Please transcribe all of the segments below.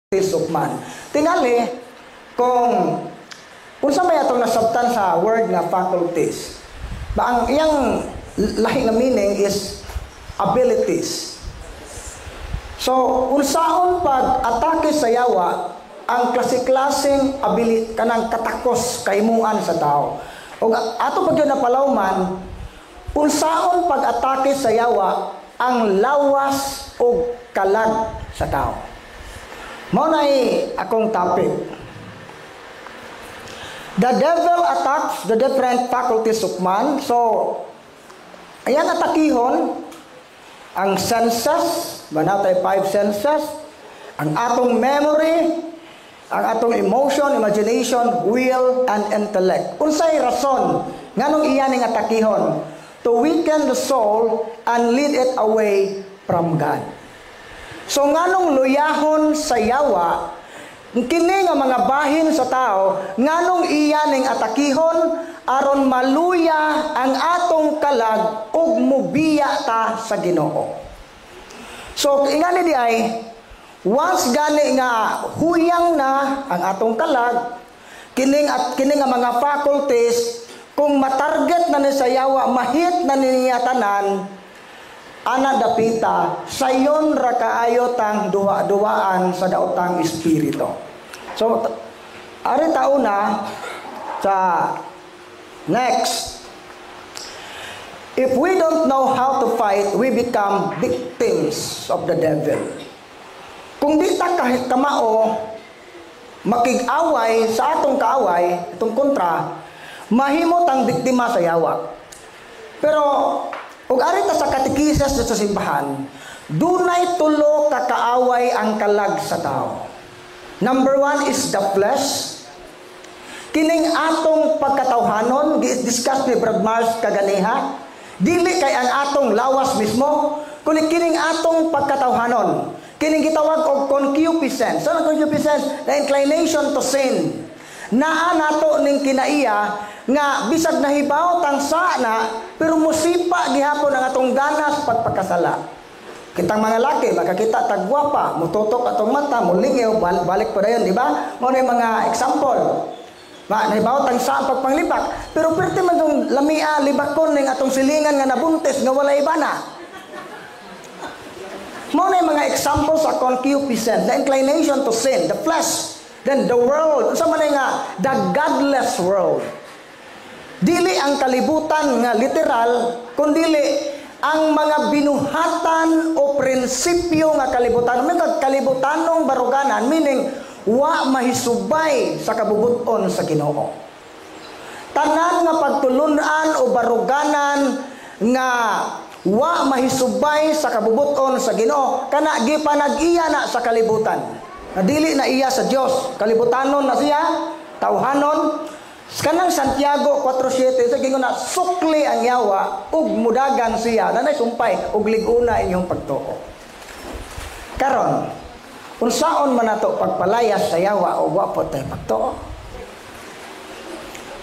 faculties of man. Tingali, kung sa may atong nasabtan sa word nga faculties, ba ang iyang lahi nga meaning is abilities. So, unsaon pag-atake sa yawa ang klase-klaseng kanang katakos kaimuan sa tao. O ato pag yun napalawman, unsaon pag-atake sa yawa ang lawas o kalag sa tao. Mao na akong topic. The devil attacks the different faculties of man. So, ayan atakihon ang senses, banatay 5 senses, ang atong memory, ang atong emotion, imagination, will, and intellect. Unsay rason nganong iyan ning atakihon? To weaken the soul and lead it away from God. So nganong luyahon sa yawa kini nga mga bahin sa tao, nganong iyan ning atakihon aron maluya ang atong kalag ug mubiya ta sa Ginoo. So ingani di ay once gani nga huyang na ang atong kalag, kining nga mga faculties, kung matarget na ni sa yawa, mahit na niya tanan, ana dapita, sayon ra kaayo tang duwa-duwaan sa daotang espiritu. So, ari tauna sa next, if we don't know how to fight, we become victims of the devil. Kung di ta kahit kamao makig-away sa atong kaaway, itong kontra, mahimot ang biktima sa yawa. Pero ug ari ta sa katekisas sa simbahan, dunay tulo ka kaaway ang kalag sa tao. Number 1 is the flesh. Kining atong pagkatawhanon, gi-discuss ni Brad Mars kaganiha, dili kay ang atong lawas mismo, kundi kining atong pagkatawhanon. Kining gitawag og concupiscence. Ano concupiscence? The inclination to sin. Naa nato ning kinaiya nga bisag nahibaw tang sana pero musipa gihapon ang atong ganas pagpakasala. Kitang mga laki makakita tagwapa, mututok atong mata, mulingaw, balik pa dayon, di ba? Mao na mga example. Nahibaw tang sa pagpanglibak, pero perti man tong lamia libakon ning atong silingan nga nabuntis nga walay bana. Mao na mga example sa concupiscence, the inclination to sin, the flesh. Then the world, sa man nga the godless world. Dili ang kalibutan nga literal, kundili ang mga binuhatan o prinsipyo nga kalibutan. May kalibutanong baruganan, meaning wa mahisubay sa kabubuton sa Ginoo. Tanan nga pagtulunan o baruganan nga wa mahisubay sa kabubuton sa Ginoo, kana gipanag-iya na sa kalibutan. Dili na iya sa Dios, kalibutanon na siya, tawhanon. Kanang Santiago 4:7 sa gingon na sukli ang yawa ug mudagan siya, nanay sumpay ug liguna inyong pagtuo. Karon, unsaon man nato pagpalayas sa yawa o wa po tay pagtuo?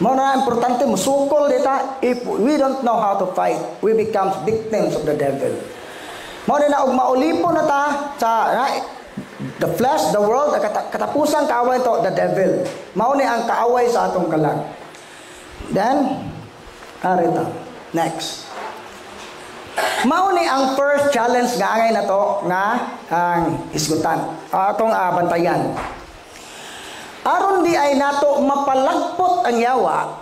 Mao na importante musukol dita. If we don't know how to fight, we become victims of the devil. Mao na og maulipon na ta sa the flesh, the world, katapusang kaaway to, the devil. Mao ni ang kaaway sa atong kalag. Then, arita. Next. Mao ni ang first challenge nga angay na to nga ang hisgutan. Atong bantayan. Aron di ay nato mapalagpot ang yawa,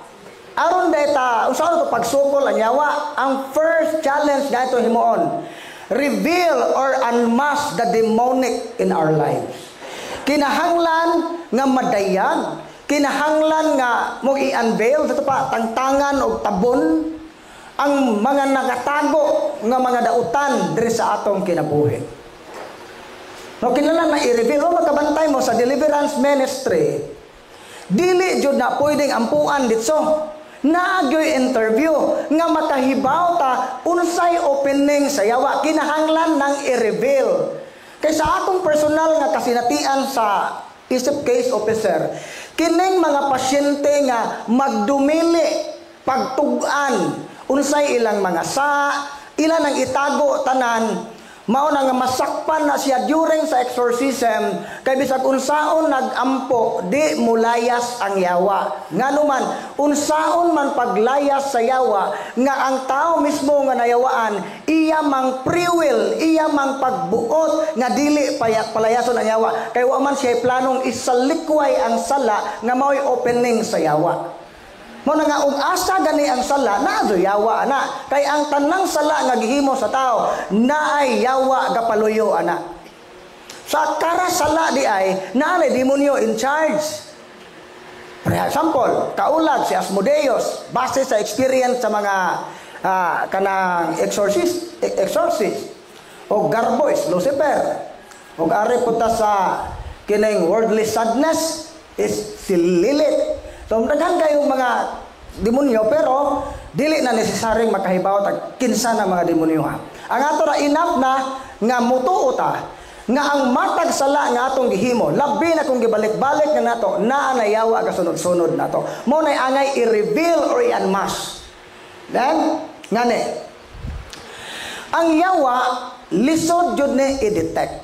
aron di ta usaon to pagsukol ang yawa, ang first challenge nga ito himuon. Reveal or unmask the demonic in our lives. Kinahanglan nga madayag, kinahanglan nga mo i-unveil dito pa tangtangan o tabon ang mga nagatago nga mga dautan diri sa atong kinabuhi. No kinahanglan na i-reveal o magkabantay mo sa deliverance ministry. Dili jud na pwedeng ampuan ditso. Naagyo'y interview nga makahibaw ta unsay opening sa yawa, kinahanglan nang i-reveal. Kaysa akong personal nga kasinatian sa isip case officer, kining mga pasyente nga magdumili pagtugan unsay ilang mga ilan ang itago tanan, Mao na nga masakpan na siya during sa exorcism kay bisag unsaon nagampo di mulayas ang yawa. Nganuman unsaon man paglayas sa yawa nga ang tao mismo nga nayawaan iya mang free will, iya mang pagbuot nga dili palayason ang yawa kay wa man siya planong isalikway ang sala nga mao'y opening sa yawa. Mo na nga ug asa gani ang sala na yawa ana kay ang tanang sala nga gihimo sa tao naay yawa gapaluyo ana. Sa kara sala di ay naay demonyo in charge. For example, kaulag si Asmodeus base sa experience sa mga kanang exorcist o Garbois, Lucifer. O ari punta sa kining worldly sadness is si Lilith. So, daghan kayong mga demonyo, pero dili na necessaryong makahibaw tag kinsa na mga demonyo ha. Ang ato ra enough na nga mutuo ta nga ang matag sala nga atong gihimo, labi na kung gibalik-balik nga nato, naa nayawa ka sunod-sunod nato. Mo nay angay i-reveal or i-unmask. Then, ngani. Ang yawa lisod jud ni i-detect.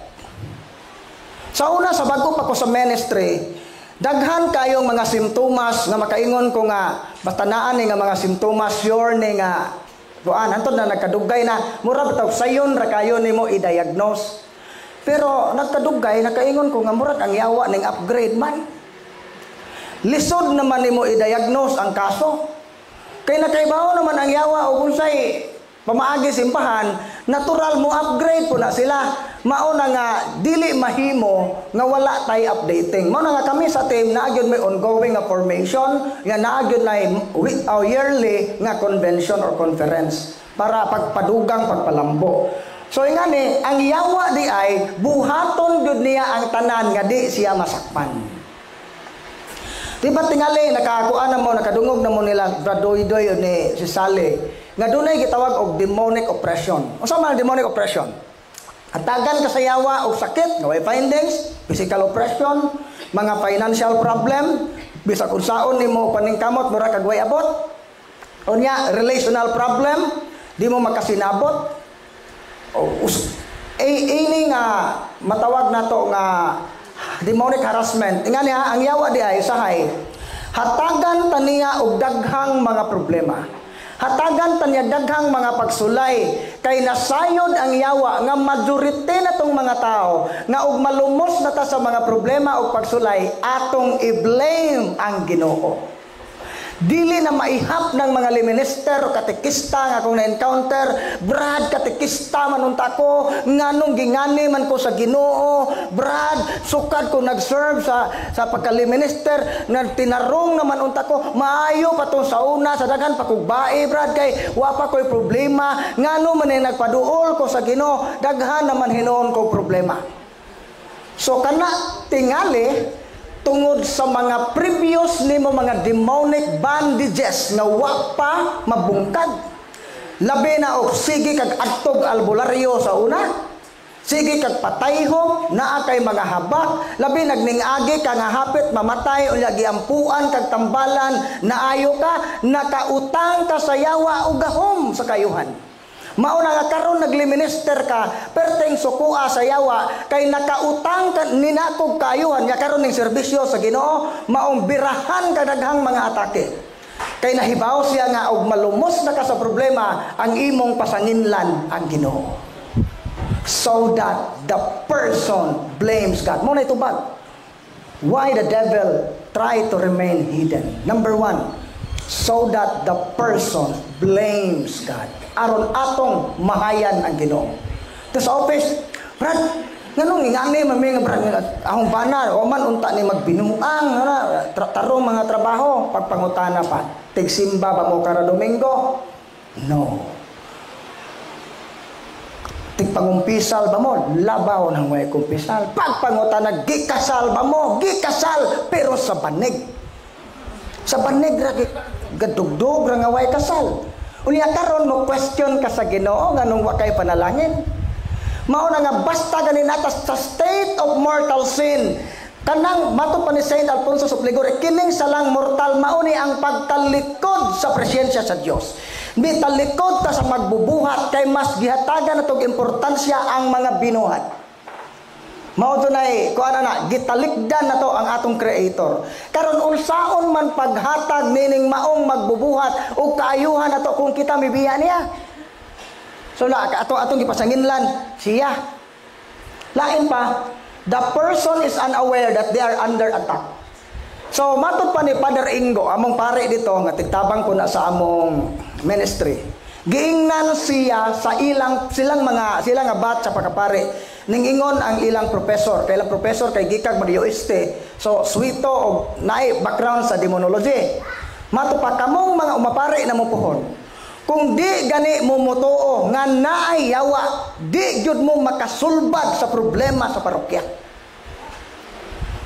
Sa una sa bago pa ko sa ministry, daghan kayong mga simptomas nga makaingon ko nga basta naa ni nga mga simptomas sure ni nga kuan antod na nagkadugay na mura bitaw sayon ra kayo nimo i-diagnose. Pero nagkadugay nakaingon ko nga murag ang yawa ning upgrade man. Lisod naman nimo i-diagnose ang kaso. Kay nakaibaw naman ang yawa ug unsay pamaagi simbahan, natural mo upgrade po na sila. Mao na nga dili mahimo nga wala tay updating. Mao na nga kami sa team naagyon may ongoing nga formation, nga naagyon na yearly nga convention or conference para pagpadugang pagpalambo. So ingani ang yawa di ay buhaton gyud niya ang tanan nga di siya masakpan. Diba tingali nakakuan na mo nakadungog na mo nila Bradoidoy ni si Sally nga dunay gitawag og demonic oppression. Unsa man demonic oppression? Hatagan ka sa yawa o sakit, nga way findings, physical oppression, mga financial problem, bisag unsaon nimo paningkamot mura kag way abot. Unya relational problem, di mo makasinabot. Ini nga matawag nato nga demonic harassment. Ingani ha, ang yawa di ay sahay. Hatagan taniya og daghang mga problema. Hatagan tanya daghang mga pagsulay kay nasayod ang yawa nga majority na tong mga tao nga og malumos na ta sa mga problema og pagsulay atong i-blame ang Ginoo. Dili na maihap ng mga liminister o katekista nga kung na-encounter, Brad, katekista man unta ko, nganong gingani man ko sa Ginoo, Brad, sukad ko nag-serve sa pagka-liminister, na tinarong naman unta ko, maayo pa to sa una, sa daghan pa kog bae, Brad, kay wapa ko'y problema, ngano man ay nagpaduol ko sa Ginoo, daghan naman hinoon ko problema. So kana tingali, tungod sa mga previous nimo mga demonic bandages nga wa pa mabungkag. Labi na og sige kag adtog albularyo sa una. Sige kag patayhom naa kay mga habak, labi nagningagi ka nga hapit mamatay unya giampuan kag tambalan, naayo ka, nakautang ka sa yawa ug gahom sa kayuhan. Mao na nga karon nagliminister ka perteng sukua sa yawa kay nakautang ka ninakog kayuhan nga karon ning serbisyo sa Ginoo maong birahan ka daghang mga atake. Kay nahibaw siya nga og malumos na ka sa problema ang imong pasanginlan ang Ginoo. So that the person blames God. Mo na itubag. Why the devil try to remain hidden? Number 1, so that the person blames God. Aron atong mahayan ang Ginoo. Tapos sa office, Brad, nganong ingani mami nga Brad, ahong bana, o man unta ni magbinuang, tarong mga trabaho, pagpangutana pa, tigsimba ba mo kara Domingo? No. Tigpangumpisal ba mo? Labaw ng way kumpisal. Pagpangutana, gikasal ba mo? Gikasal, pero sa banig. Sa banig, gadugdog, nga way kasal. Unya karon mo question ka sa Ginoo nganong wa kay panalangin. Mao na nga basta ganin atas sa state of mortal sin. Kanang mato pa ni Saint Alfonso Supligor, kining salang mortal mao ni ang pagtalikod sa presensya sa Dios. Di talikod ta sa magbubuhat kay mas gihatagan natong importansya ang mga binuhat. Mao dunay kuan na gitalikdan nato ang atong Creator. Karon unsaon man paghatag nining maong magbubuhat ug kaayuhan nato kung kita mibiya niya. So na atong gipasanginlan siya. Lain pa, the person is unaware that they are under attack. So matud pa ni Father Ingo, among pare dito nga tigtabang ko na sa among ministry. Giingnan siya sa silang nga batch sa pagkapare. Ningingon ang ilang professor, kay ilang professor kay gikag Mario Este. So suwito og naay background sa demonology. Matud pa kamong mga umapare na mo pohon. Kung di gani mo motoo nga naay yawa, di gyud mo makasulbad sa problema sa parokya.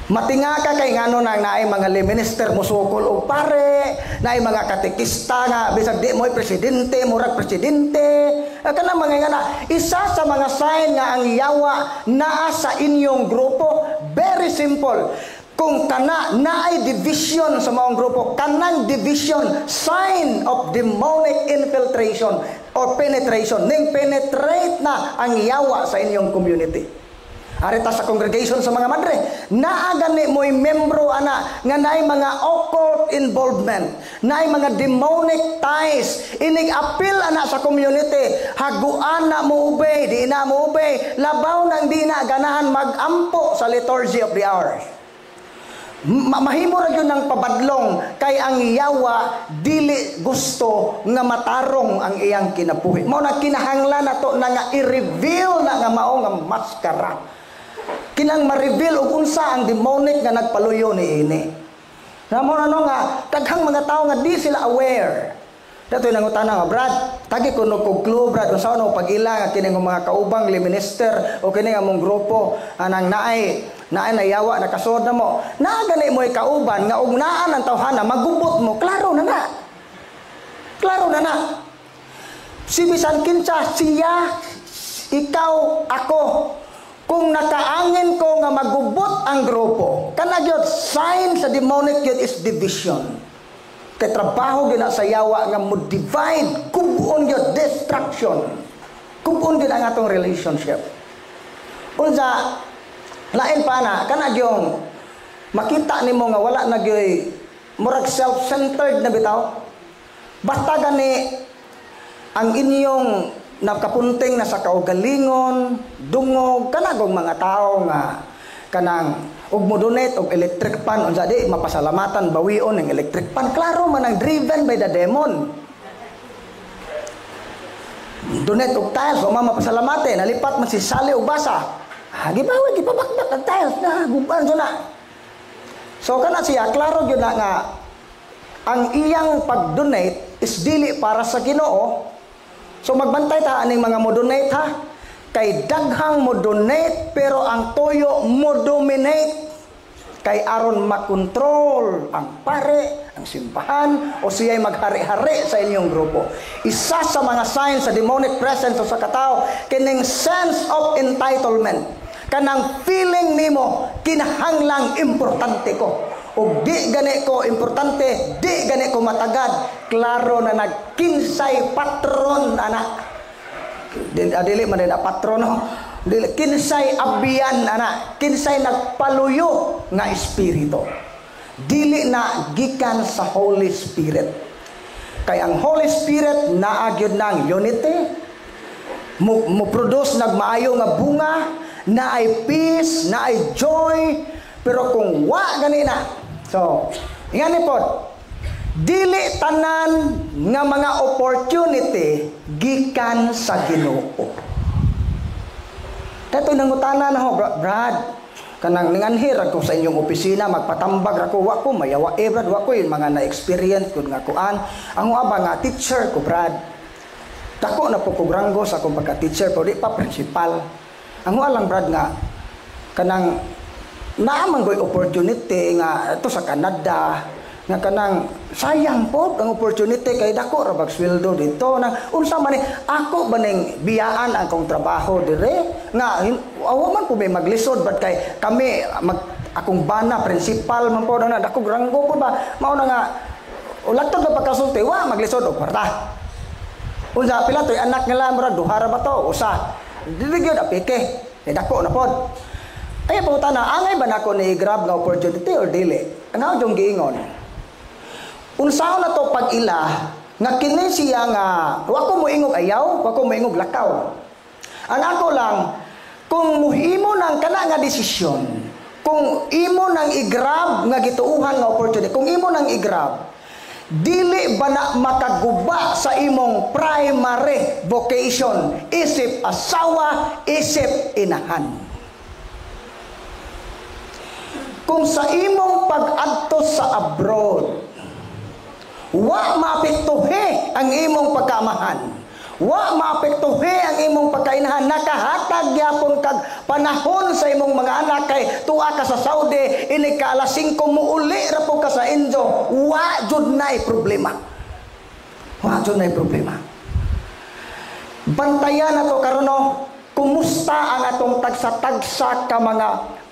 Matinga ka kay ngano nang naay mga lay minister musukol og pare, naay mga katekista nga bisag di mo'y presidente, murag presidente. Kana mga ngana, isa sa mga sign nga ang yawa naa sa inyong grupo, very simple. Kung kana naay division sa maong grupo, kanang division sign of demonic infiltration or penetration. Ning penetrate na ang yawa sa inyong community. Arita sa congregation sa mga madre, naa gani mo'y membro ana nga naay mga occult involvement, naay mga demonic ties, inig-appeal ana sa community, haguan na mo obey, di na mo obey, labaw nang di na ganahan magampo sa liturgy of the hours. Mahimo ra gyud ng pabadlong kay ang yawa dili gusto nga matarong ang iyang kinabuhi. Mao na kinahanglan nato na nga i-reveal na nga mao nga maskara. Kinang ma-reveal og unsa ang demonic nga nagpaluyo ni ini. Namo na nga daghang mga tawo nga di sila aware. Datoy nangutana nga, Brad, tagi ko no kog clue, Brad, unsa no pag-ila nga kini nga mga kaubang li minister o kini nga mong grupo anang naay nayawa nakasod na mo. Naa gani mo'y kauban nga ug naa ang tawhana magubot mo, klaro na na. Klaro na na. Si bisan kinsa siya, ikaw, ako. Kung nakaangin ko nga magubot ang grupo, kana gyud sign sa demonic gyud is division. Kay trabaho gyud sa yawa nga mo divide, kubon gyud destruction. Kubon gyud ang atong relationship. Unsa lain pa na kana gyud makita nimo nga wala na gyud murag self-centered na bitaw. Basta gani ang inyong nakapunting na sa kaugalingon, dungog, kanagong mga tao nga kanang ug mo donate og electric pan unsa di mapasalamatan bawion ng electric pan, klaro man ang driven by the demon. Donate og tiles o mapasalamate nalipat man si sali og basa, gibawi gipabakbak ang tiles na guban so na. So kana siya klaro gyud na nga ang iyang pag-donate is dili para sa Ginoo. So magbantay ta aning mga mo-donate ha. Kay daghang mo-donate pero ang toyo mo-dominate. Kay aron makontrol ang pare, ang simbahan o siya'y maghari-hari sa inyong grupo. Isa sa mga signs sa demonic presence o sa katao, kining sense of entitlement. Kanang feeling nimo kinahanglang importante ko. O di gani ko importante, di gani ko matagad, klaro na nagkinsay patron anak. Dili man na patron no. Dili kinsay abiyan anak, kinsay nagpaluyo nga espiritu. Dili na gikan sa Holy Spirit. Kay ang Holy Spirit naa gyud nang unity, mo produce nagmaayo nga bunga, naay peace, naay joy, pero kung wa ganina. So, ingani po, dili tanan nga mga opportunity gikan sa Ginoo. Datoy nangutana na ho, Brad, kanang ninganhir ako sa inyong opisina, magpatambag ako, wa ko mayawa Brad, wa ko yung mga na-experience ko nga kuan. Ang aba nga teacher ko, Brad. Dako na po ko ranggo sa akong pagka-teacher, pero di pa principal. Ang lang, Brad, nga kanang naaman ko'y opportunity nga ito sa Canada nga kanang sayang po ang opportunity kay dako ra bag sweldo dito na unsa man ako baning biyaan ang kong trabaho dire nga awa man po may maglisod but kay kami akong bana principal man po na dako ranggo po ba mao na nga ulatod na pagkasulti wa maglisod og kwarta Unsa pila toy anak nila mura duha ra ba to? Usa. Dili gyud apike. Dako na pod. Ay pangutana, angay ba nako ni grab nga opportunity or dili? Ang jong giingon. Unsaon na to pag-ila nga kini siya nga wa ko moingog ayaw, wa ko moingog lakaw. Ang ako lang kung muhimo nang kana nga desisyon, kung imo nang i-grab nga gituuhan nga opportunity, kung imo nang i-grab, dili ba na makaguba sa imong primary vocation, isip asawa, isip inahan. Kung sa imong pag-adto sa abroad, wa maapektuhe ang imong pagkaamahan, wa maapektuhe ang imong pagkainahan, nakahatag gyapon kag panahon sa imong mga anak kay tuwa ka sa Saudi, ini ka alas 5 muuli ra po ka sa Indio, wa jud nay problema. Wa jud nay problema. Bantayan nato karon no, kumusta ang atong tagsa-tagsa ka mga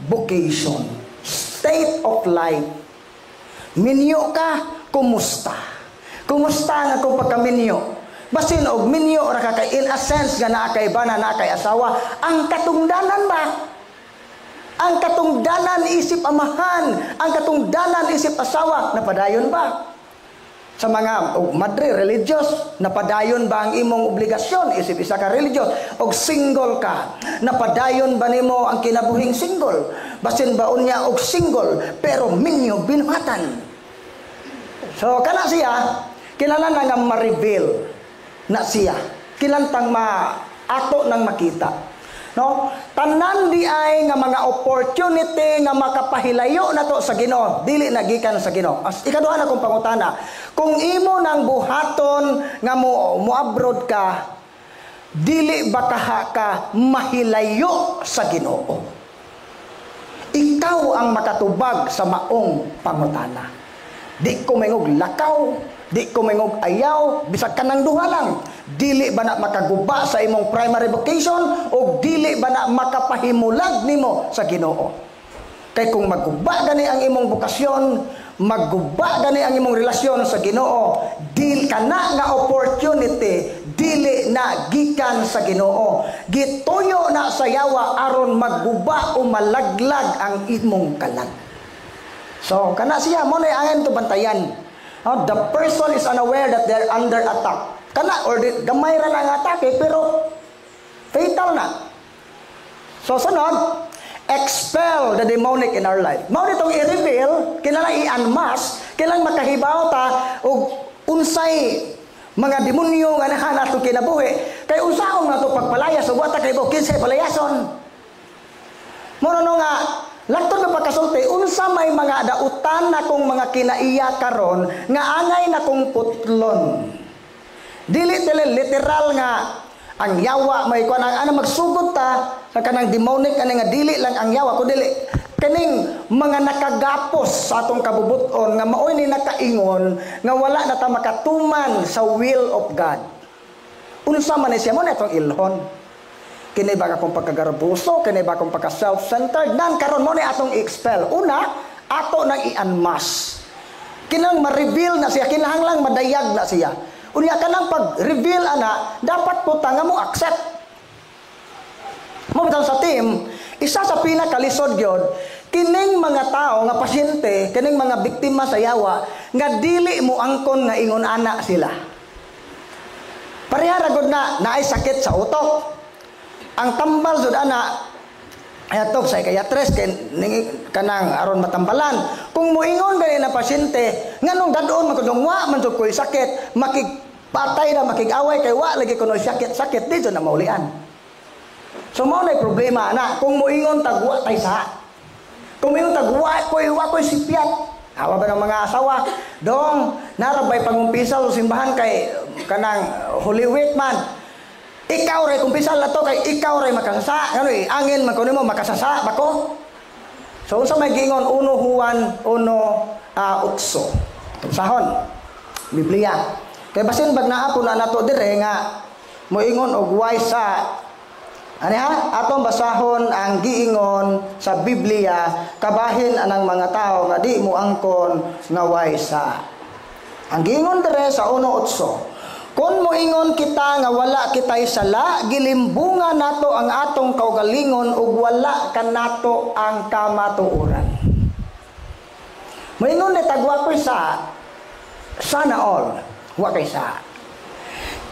vocation, state of life. Minyo ka, kumusta? Kumusta ang atong pagkaminyo? Basin og minyo ra ka kay in a sense nga naa kay bana naa kay asawa, ang katungdanan ba? Ang katungdanan isip amahan, ang katungdanan isip asawa, napadayon ba? Sa mga madre religious, napadayon ba ang imong obligasyon isip isa ka religious? Og single ka, napadayon ba nimo ang kinabuhing single? Basin ba unya og single pero minyo binuhatan? So kana siya kinahanglan nga ma-reveal na siya, kilantang ato nang makita, no? Tanan di ay nga mga opportunity nga makapahilayo nato sa Ginoo, dili nagikan sa Ginoo. As ikaduha na kong pangutana, kung imo nang buhaton nga mo abroad ka, dili ba ka mahilayo sa Ginoo? Ikaw ang makatubag sa maong pangutana. Di ko mengog lakaw, di ko mengog ayaw, bisag kanang duha lang. Dili ba na makaguba sa imong primary vocation o dili ba na makapahimulag nimo sa Ginoo? Kay kung magguba gani ang imong bokasyon, magguba gani ang imong relasyon sa Ginoo, dili kana nga opportunity, dili na gikan sa Ginoo. Gituyo na sa yawa aron magguba o malaglag ang imong kalag. So kana siya mo na angin to bantayan. The person is unaware that they're under attack. Kana or gamay ra lang atake pero fatal na. So sunod, expel the demonic in our life. Mao ditong i-reveal, kinahanglan i-unmask, kinahanglan makahibaw ta og unsay mga demonyo nga nahan ato kinabuhi. Kay unsaon nato pagpalayas ug wata kay kinsay palayason. Mao no nga Laktod na pagkasulti, unsa may mga dautan na kong mga kinaiya karon nga angay na kong putlon. Dili literal nga ang yawa may kuan ang magsugod ta sa kanang demonic ani nga dili lang ang yawa ko dili kaning mga nakagapos sa atong kabubuton nga maoy ni nakaingon nga wala na ta makatuman sa will of God. Unsa man siya mo na itong ilhon. Kini ba akong pagkagarbuso, kini ba akong pagka-self-centered, nan karon mo ni atong i-expel. Una, ato nang i-unmask. Kinang ma-reveal na siya, kinahanglang madayag na siya. Unya ka nang pag-reveal ana, dapat po nga mo accept. Mo bitaw sa team, isa sa pinakalisod gyud, kining mga tao nga pasyente, kining mga biktima sa yawa, nga dili mo angkon nga ingon ana sila. Pareha ra gud na naay sakit sa utok. Ang tambal jud ana ayatok sa psychiatrist kanang aron matambalan. Kung moingon gani na pasyente nganong dadon man kun wa man jud koy sakit, makigpatay na makig-away kay wa lagi kuno sakit dito na maulian. So mao nay problema ana kung moingon tagwa tay sa. Kung moingon tagwa wa koy sipiat. Awa ba ng mga asawa dong narabay pangumpisaw simbahan kay kanang Holy Week man. Ikaw ray kumpisal na to kay ikaw ray makasasa ngano angin man kuno mo makasasa bako. So unsa may gingon 1 Juan 1:8 sahon Biblia kay basin bag naa po na nato dire nga moingon og wise sa ani ha atong basahon ang giingon sa Biblia kabahin anang mga tao nga di mo angkon nga wise sa ang giingon dire sa 1:8 Kung moingon kita nga wala kitay sala, gilimbungan nato ang atong kaugalingon ug wala kanato ang kamatuoran. Moingon ni tagwa ko sana all, wa kay sa.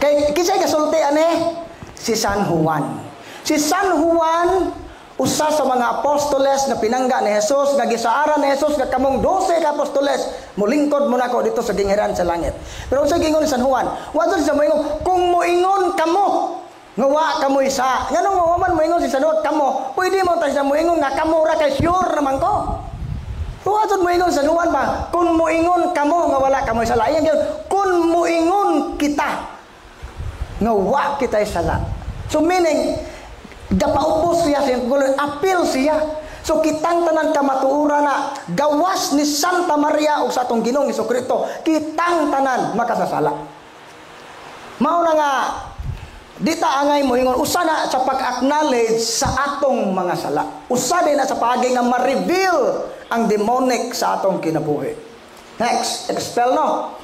Kay kisay kasulti ane si San Juan. Si San Juan usa sa mga apostoles na pinangga ni Jesus, nga gisaaran ni Jesus nga kamong 12 ka apostoles, mulingkod mo nako dito sa gingiran sa langit. Pero sa gingon ni San Juan, wa to sa moingon kung moingon kamo nga wa kamo isa. Nganong mawaman moingon si San Juan kamo, pwede mo ta sa moingon nga kamo ra kay sure naman ko. Wa to moingon San Juan ba, kung moingon kamo nga wala kamo isa. Lain gyud kung moingon kita nga wa kita sala. So meaning gapaupos siya sa appeal siya. So kitang tanan kamatuoran na gawas ni Santa Maria o sa atong Ginoong Jesucristo, kitang tanan makasasala. Mao na nga dita angay mo ingon usa na sa pag-acknowledge sa atong mga sala. Usa din na sa paagi nga ma-reveal ang demonic sa atong kinabuhi. Next, expel no.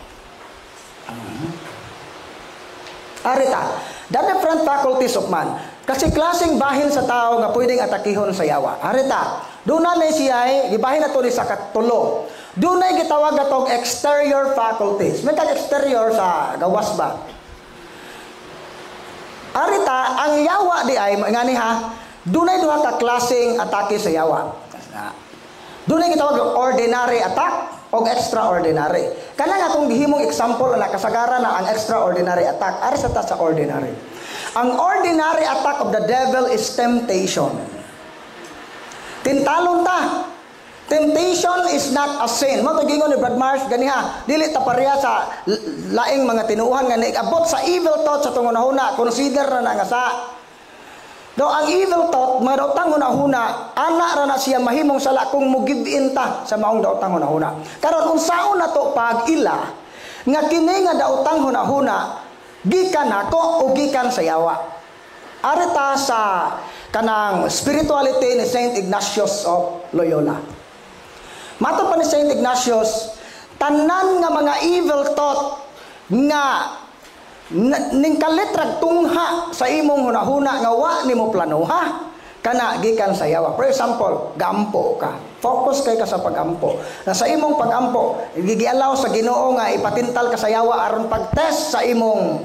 Arita, the different faculties of man. Kasi klaseng bahin sa tao nga pwedeng atakihon sa yawa. Arita, doon na siya gibahin na to ni sa katulo. Doon na gitawag atong exterior faculties. May exterior sa gawas ba? Arita, ang yawa di ay, ngani ha, doon na duha ka klaseng atake sa yawa. Doon na gitawag ordinary attack o extraordinary. Kanang akong gihimong example na kasagaran na ang extraordinary attack. Ari sa ta sa ordinary. Ang ordinary attack of the devil is temptation. Tintalon ta. Temptation is not a sin. Mo gingon ni Brad Marsh ganiha, dili ta pareha sa laing mga tinuuhan nga naigabot sa evil thoughts sa tungunahuna, consider na nga sa. Do ang evil thought, mga daotang hunahuna, ana ra na siya mahimong sala kung mugib-in ta sa maong daotang hunahuna. Karon unsaon nato pag-ila nga kini nga daotang hunahuna gikan nako o gikan sa yawa. Arita sa kanang spirituality ni Saint Ignatius of Loyola. Mato pa ni Saint Ignatius, tanan nga mga evil thought nga ning kalitrag tungha sa imong hunahuna nga wa nimo planuha kana gikan sa yawa. For example, gampo ka. Focus kay ka sa pagampo. Na sa imong pagampo, gigialaw sa Ginoo nga ipatintal ka sa yawa aron pagtest sa imong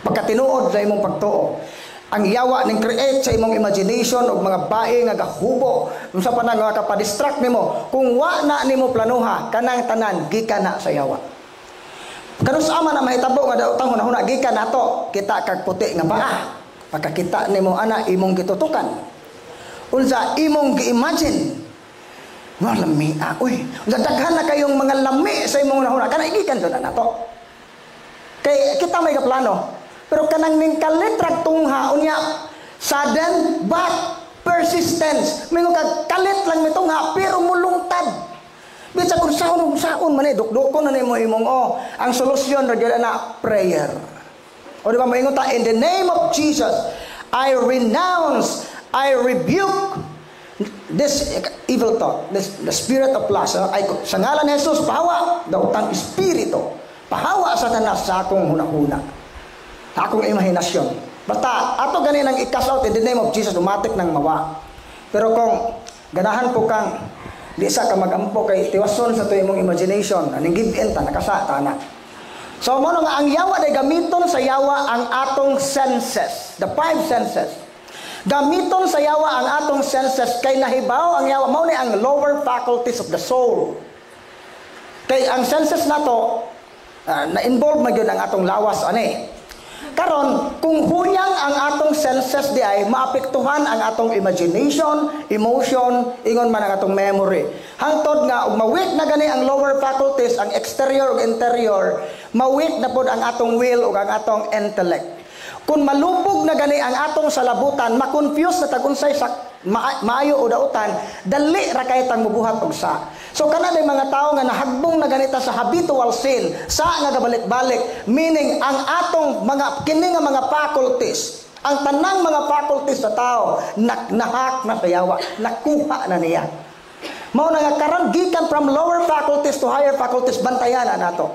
pagkatinuod sa imong pagtuo. Ang yawa ning create sa imong imagination og mga bae nga gahubo unsa pa nga kapadistract nimo kung wa na nimo planuha kanang tanan gikan na sa yawa. Kanus ama na mahitabo nga daotang hunahuna gikan nato kita kag puti nga paa. Pagkakita nimo ana imong gitutukan. Unsa imong gi-imagine? Wa lami uy, unsa daghan na kayong mga lami sa imong hunahuna kana gikan jud nato. Kay kita may plano. Pero kanang ning kalitrag tungha unya sudden but persistence. Mingo kag kalit lang mitungha pero mulungtad. Bisa kung saon man dukdukon na nimo imong ang solusyon ra gyud na prayer. O di ba maingon ta in the name of Jesus I renounce, I rebuke this evil thought, the spirit of lust. Sa ngalan ni Jesus pahawa daotang espiritu. Pahawa Satanas sa akong hunahuna. Akong imahinasyon. Basta, ato ganin ang i-cast out in the name of Jesus, dumatik ng mawa. Pero kung ganahan po kang di sa ka magampo kay tiwason sa to imong imagination, aning give-in ta, nakasa, na. So, mo nga ang yawa ay gamiton sa yawa ang atong senses. The 5 senses. Gamiton sa yawa ang atong senses kay nahibaw ang yawa. Mao ni ang lower faculties of the soul. Kay ang senses nato, na-involve magyud ang atong lawas, ani. Karon, kung huyang ang atong senses di ay maapektuhan ang atong imagination, emotion, ingon man ang atong memory. Hangtod nga ug mawik na gani ang lower faculties, ang exterior ug interior, mawik na pod ang atong will ug ang atong intellect. Kung malubog na gani ang atong salabutan, ma-confuse na tagunsay sa maayo o dautan, dali ra kay tang mubuhat og sa. So kanang mga tao nga nahagbong na ganita sa habitual sin, sa nga gabalik-balik, meaning ang atong mga kini nga mga faculties, ang tanang mga faculties sa tao nahak na sa yawa, nakuha na niya. Mao na nga karon gikan from lower faculties to higher faculties, bantayan na nato.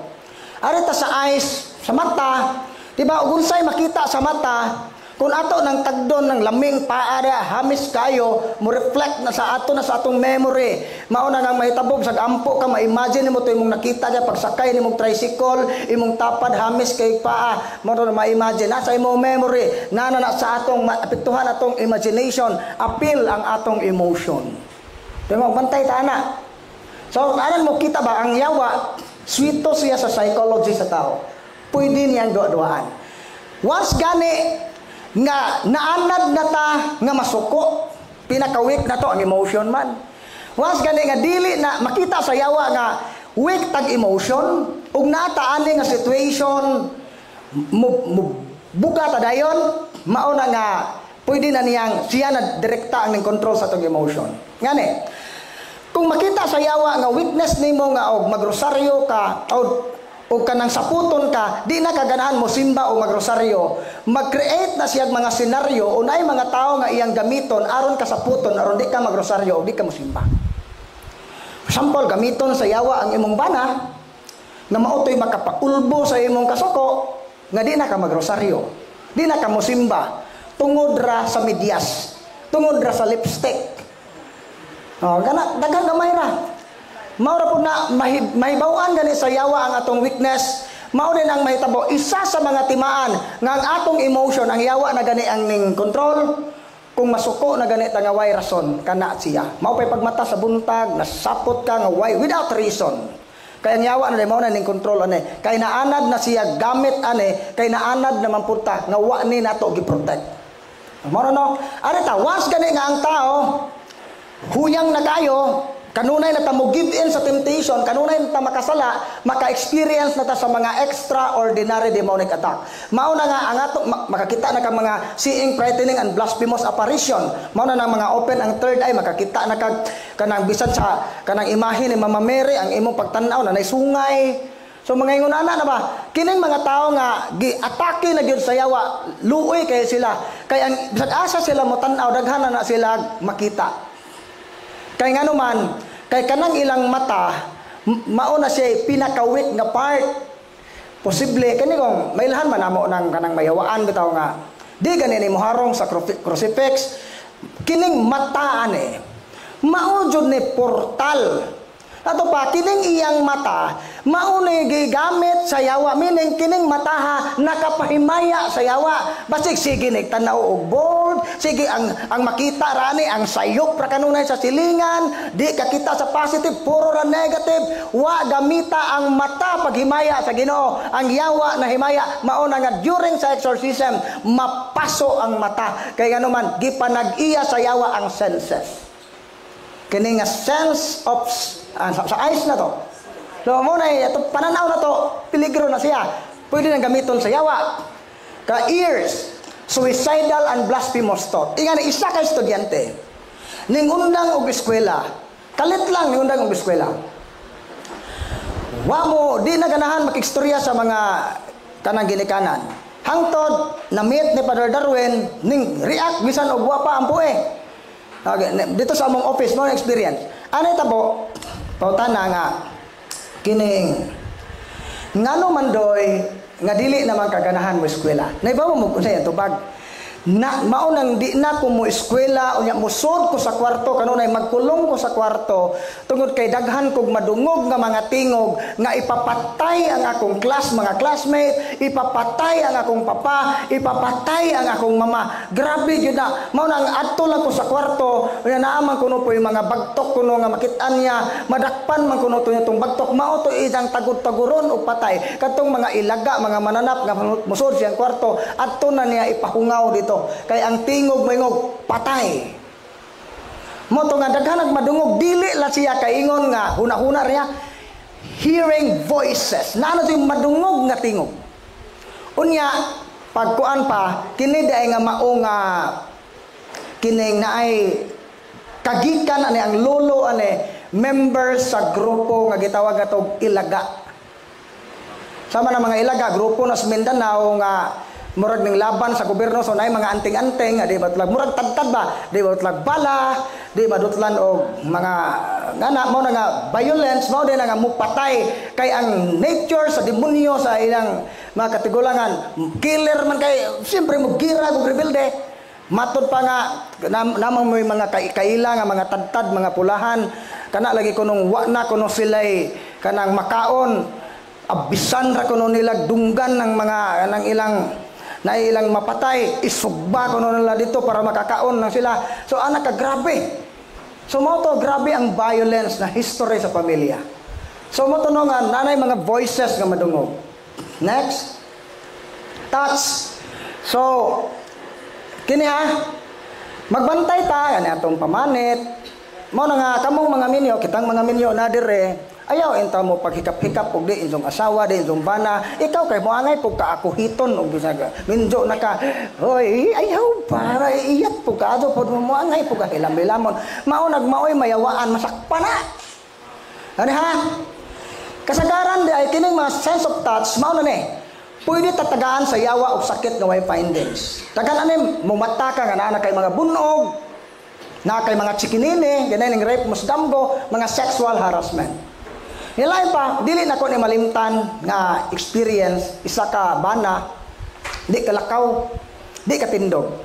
Arita sa eyes Sa mata, di ba, ug unsay makita sa mata, kung ato ng tagdon ng laming paa hamis kayo, mo reflect na sa atong memory. Mao na nga mahitabog sa ampo ka, ma-imagine mo to imong nakita diya pagsakay nimong tricycle, imong tapad hamis kay paa. Mao na ma-imagine na sa imong memory, na sa atong apektuhan atong imagination, appeal ang atong emotion. Diba, bantay ta na. So, anan mo kita ba ang yawa, swito siya sa psychology sa tao. Pwede niyang duwa-duwaan. Once gani nga naanad na ta nga masuko, pinaka-weak na to ang emotion man. Once gani nga dili na makita sa yawa nga weak tag emotion, ug naata ani nga situation buka ta dayon, mao na nga pwede na niyang siya na direkta ang control sa tong emotion. Ngani, kung makita sa yawa nga weakness nimo nga og magrosaryo ka o kanang saputon ka, di na kaganahan mo simba o magrosaryo, mag-create na siya mga senaryo, unay mga tao nga iyang gamiton, aron ka saputon, aron di ka magrosaryo o di ka musimba. Example, gamiton sa yawa ang imong bana, na mautoy makapaulbo sa imong kasuko, nga di na ka magrosaryo, di na ka musimba, tungod ra sa medyas, tungod ra sa lipstick. Daghang gamay ra. Maura po na mahibawan gani sa yawa ang atong weakness. Mao din ang mahitabo isa sa mga timaan nga ang atong emotion, ang yawa na gani ang ning control. Kung masuko na gani nga way rason kana siya. Mao pay pagmata sa buntag, nasapot ka nga way without reason. Kaya ang yawa na mao na ning control ani. Kay naanad na siya gamit ani, kay naanad naman punta nga wa ni nato gi-protect. Mao no. Ari ta, once gani nga ang tao huyang na kayo, kanunay na ta mo give in sa temptation, kanunay na ta makasala, maka-experience na ta sa mga extraordinary demonic attack. Mao na nga ang ato makakita na ka mga seeing, frightening and blasphemous apparition. Mao na mga open ang third eye, makakita na kag kanang bisan sa kanang imahe ni Mama Mary, ang imong pagtan-aw na nay sungay. So mga ingon ana na ba, kining mga tao nga gi-atake na gyud sa yawa, luoy kay sila. Kay ang bisag asa sila mo tan-aw, daghan na sila makita. Kay nga naman, kay kanang ilang mata, mauna siya pinaka-weak nga part. Posible, kani kung mailahan man amo ng kanang mayawaan bitaw nga, di gani ni moharong sa crucifix, kining mata ani, maujud ni portal. Ato pa, kining iyang mata, maunay gigamit sa yawa, meaning kining mata ha, nakapahimaya sa yawa. Basig sige nagtanaw og board, sige ang makita rani, ang sayok pra kanunay sa silingan, di kakita sa positive, puro ra negative, wa gamita ang mata paghimaya sa Ginoo. Ang yawa na himaya, mauna nga during sa exorcism, mapaso ang mata. Kaya nga naman, gipanag-iya sa yawa ang senses. Kini nga sense of sa eyes na to. So mo na ito pananaw na to, peligro na siya. Pwede nang gamiton sa yawa. Ka ears, suicidal and blasphemous thought. Ingan isa ka estudyante ning undang og eskwela. Kalit lang ning undang og eskwela. Wa mo di na ganahan makikstorya sa mga kanang ginikanan. Hangtod na meet ni Father Darwin ning react bisan og wa pa ang puwe. Okay, dito sa among office mo experience. Ano tabo? Pautana nga kining ngano man doy nga dili naman kaganahan mo eskwela. Naibaw mo unsay tubag. Na maunang di na ko mo eskwela unya musod ko sa kwarto kanunay magkulong ko sa kwarto tungod kay daghan kog madungog nga mga tingog nga ipapatay ang akong mga classmate, ipapatay ang akong papa, ipapatay ang akong mama. Grabe gyud na. Maunang adto lang ko sa kwarto unya naaman kuno po yung mga bagtok kuno nga makit-an niya, madakpan man kuno to itong bagtok, mao to isang tagud-taguron o patay. Kadtong mga ilaga, mga mananap nga musod siyang kwarto, adto na niya ipahungaw dito. Kay ang tingog mayngog patay. Mo to nga daghan madungog dili la siya kaingon nga huna-huna riya hearing voices. Naano yung madungog nga tingog. Unya pagkuan pa kini daay nga mao nga kining naay kagikan ani ang lolo ani members sa grupo nga gitawag atog Ilaga. Sama na mga Ilaga, grupo na sa Mindanao nga murag ning laban sa gobyerno, so nay mga anting-anting di ba tlag murag tadtad ba, di ba tlag bala, di ba dutlan og mga ngana mo na nga violence, mao din nga mupatay kay ang nature sa demonyo sa ilang mga katigulangan, killer man kay, siyempre mo gira kung rebelde. Matod pa nga, namang may mga kaila nga, mga tadtad, mga pulahan, kana lagi kunong na kuno sila'y kanang makaon, abisan ra kuno nila dunggan ng mga, ng ilang mapatay, isugba kuno nila dito para makakaon lang sila. So anak ka, grabe. So mo to, grabe ang violence na history sa pamilya. So mo to nga, nanay mga voices nga madungog. Next. Touch. So, kini magbantay ta, yan atong pamanit. Mo na nga, kamong mga minyo, kitang mga minyo na dire, ayaw enta mo paghikap-hikap og di insong asawa, di insong bana. Ikaw kay mo angay pug kaakuhiton og bisaga. Minjo na ka, hoy, ayaw para iyat pug kaado pud mo angay pug hilam-hilamon. Mao nagmaoy mayawaan masakpan na. Ani ha? Kasagaran di ay kining mga sense of touch mao na ni. Pwede tatagaan sa yawa o sakit nga way findings. Tagan anim mumata ka nga naa kay mga bunog, na kay mga chikinini, ganay ning rape musdamgo, mga sexual harassment. Nilay pa, dili na ko ni malimtan nga experience, isa ka bana, di ka lakaw, di ka tindog.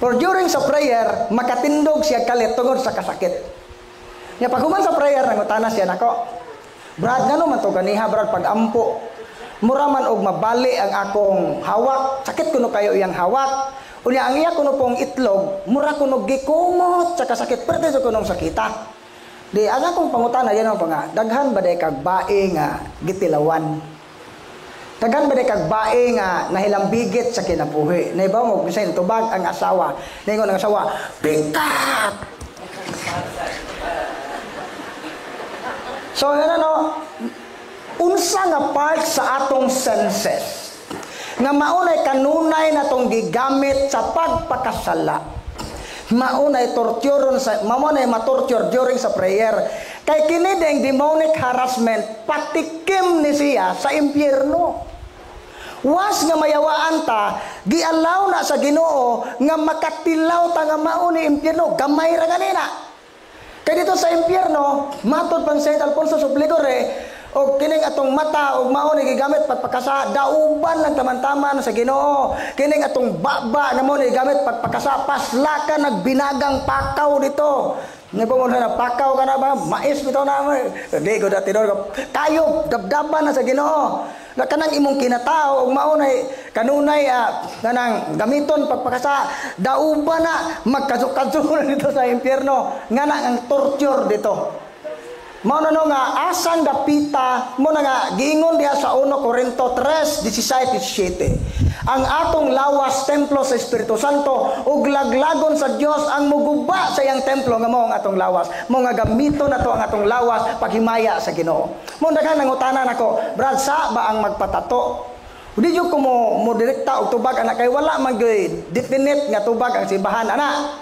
For during sa prayer, makatindog siya kalit tungod sa kasakit. Nga paghuman sa prayer, nangutana siya nako, Brad, ngano man to ganiha, Brad, pag-ampo, mura man og mabali ang akong hawak, sakit kuno kayo iyang hawak, unya ang iya kuno pong itlog, mura kuno gikumot sa kasakit, pwede sa kunong sakita. Di, ang akong pangutana, yan ang nga, daghan ba day kag bae nga gitilawan? Daghan ba day kag bae nga nahilambigit sa kinabuhi? Naibaw mo, bisayin, tubag ang asawa. Ningon ang asawa, pikat! So, yan ano, unsa nga part sa atong senses nga maunay kanunay na tong gigamit sa pagpakasala. Maunay torturon sa maunay matorture during sa prayer. Kay kini ding demonic harassment patikim ni siya sa impyerno. Was nga mayawaan ta, gialaw na sa Ginoo nga makatilaw ta nga mao ni impyerno, gamay ra ganina. Kay dito sa impyerno, matod pang Saint Alfonso Supligore, o kining atong mata og mao ni gigamit pagpakasa, dauban lang taman-taman sa Ginoo. Kining atong baba na mo ni gigamit pagpakasa, paslaka nagbinagang pakaw dito. Ni po mo na pakaw ka na ba? Mais bitaw na mo. Di ko dati do kayo dabdaban na sa Ginoo. Na kanang imong kinatao og maunay kanunay kanang gamiton pagpakasa, dauban na magkadso-kadso dito sa impyerno nga na ang torture dito. Mao na no nga asang dapita mo na nga giingon diha sa 1 Corinto 3:16-17. Ang atong lawas templo sa Espiritu Santo ug laglagon sa Dios ang muguba sa iyang templo nga mao ang atong lawas. Mo nga gamiton nato ang atong lawas paghimaya sa Ginoo. Mo daghang nangutanan nako, Brad, sa ba ang magpatato? Di jud ko mo direkta og tubag anak kay wala man gyud definite nga tubag ang simbahan ana.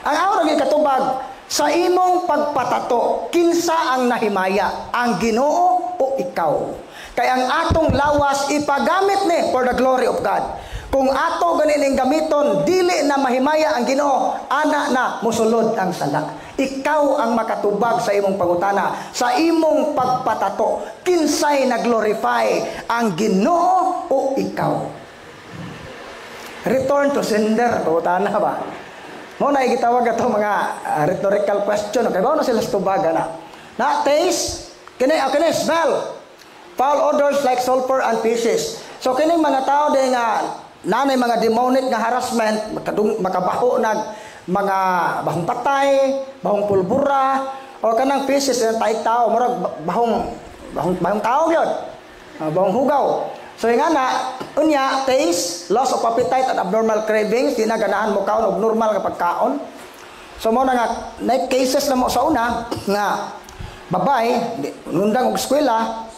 Ang awra gyud katubag sa imong pagpatato, kinsa ang nahimaya? Ang Ginoo o ikaw? Kaya ang atong lawas ipagamit ni for the glory of God. Kung ato ganin gamiton, dili na mahimaya ang Ginoo, ana na musulod ang sala. Ikaw ang makatubag sa imong pangutana. Sa imong pagpatato, kinsay na-glorify? Ang Ginoo o ikaw? Return to sender, pangutana ba? Muna gitawag ato mga rhetorical question. Okay, ba na sila tubaga na? Na taste, kini smell. Foul odors like sulfur and fishes. So kini mga tao din nga nanay mga demonic nga harassment, makabaho nag mga bahong patay, bahong pulbura, o kanang fishes na tao, murag bahong tao gyud. Bahong hugaw. So nga na, unya, taste, loss of appetite and abnormal cravings, di na ganahan mo kaon og normal nga pagkaon. So mo na nga, cases na mo sa una, nga babay, nundang og eskwela,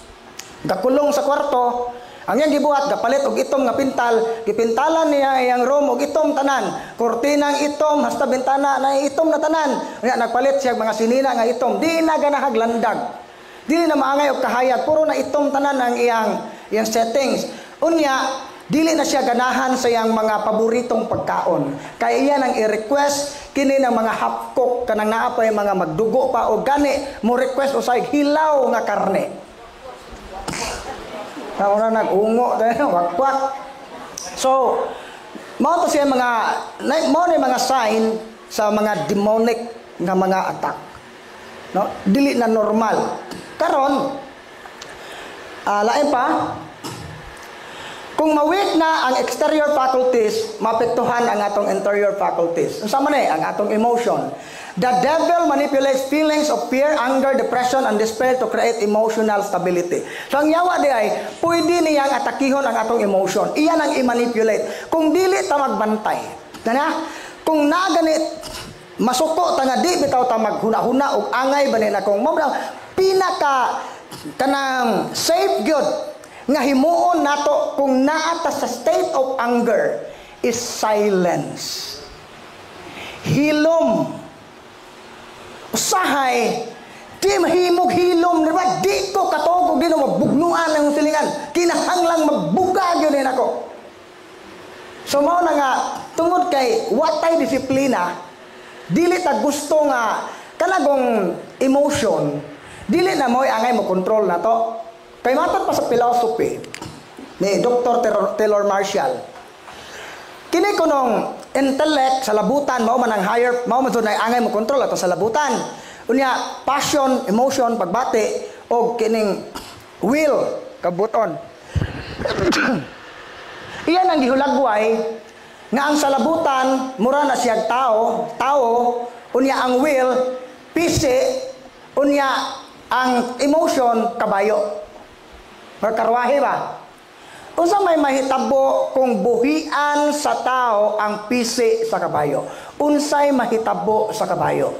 gakulong sa kwarto, ang iyang gibuhat, gapalit og itom nga pintal, gipintalan niya iyang room og itom tanan, kurtinang itom, hasta bintana na itom na tanan, unya, nagpalit siya mga sinina nga itom, di na ganahag landag. Dili na maangay og kahayag, puro na itom tanan ang iyang settings. Unya, dili na siya ganahan sa iyang mga paboritong pagkaon. Kaya iyan ang i-request kini ng mga hapkok kanang naapay mga magdugo pa o gani mo request usay hilaw nga karne. Una nag-ungo tayo, wakwak. So, mao to siya mga sign sa mga demonic nga mga attack. No? Dili na normal. Karon, lain pa, kung ma-weak na ang exterior faculties, mapektuhan ang atong interior faculties. Unsa man ang atong emotion. The devil manipulates feelings of fear, anger, depression, and despair to create emotional stability. So ang yawa di ay, pwede niyang atakihon ang atong emotion. Iyan ang i-manipulate. Kung dili ta magbantay, kung naganit, masuko ta nga di bitaw ta maghuna-huna og angay banin akong pinaka kanang safe good nga himuon nato kung naa ta sa state of anger is silence. Hilom. Usahay di mahimog hilom, diba? Di ko katog di no magbugnuan ang silingan. Kinahanglang magbugag yun ako. So mao na nga tungod kay watay disiplina, dili ta gusto nga kanagong emotion, dili na mo'y angay mo control na to. Kay matod pa sa philosophy ni Dr. Taylor Marshall, kini kunong intellect sa labutan mao man ang higher, mao man na angay mo control ato sa labutan. Unya passion, emotion, pagbati og kining will kabuton. Iyan ang gihulagway nga ang sa labutan mura na siyag tao, unya ang will pisi, unya ang emotion kabayo. Karwahe ba? Unsa may mahitabo kung buhian sa tao ang pisi sa kabayo? Unsay mahitabo sa kabayo?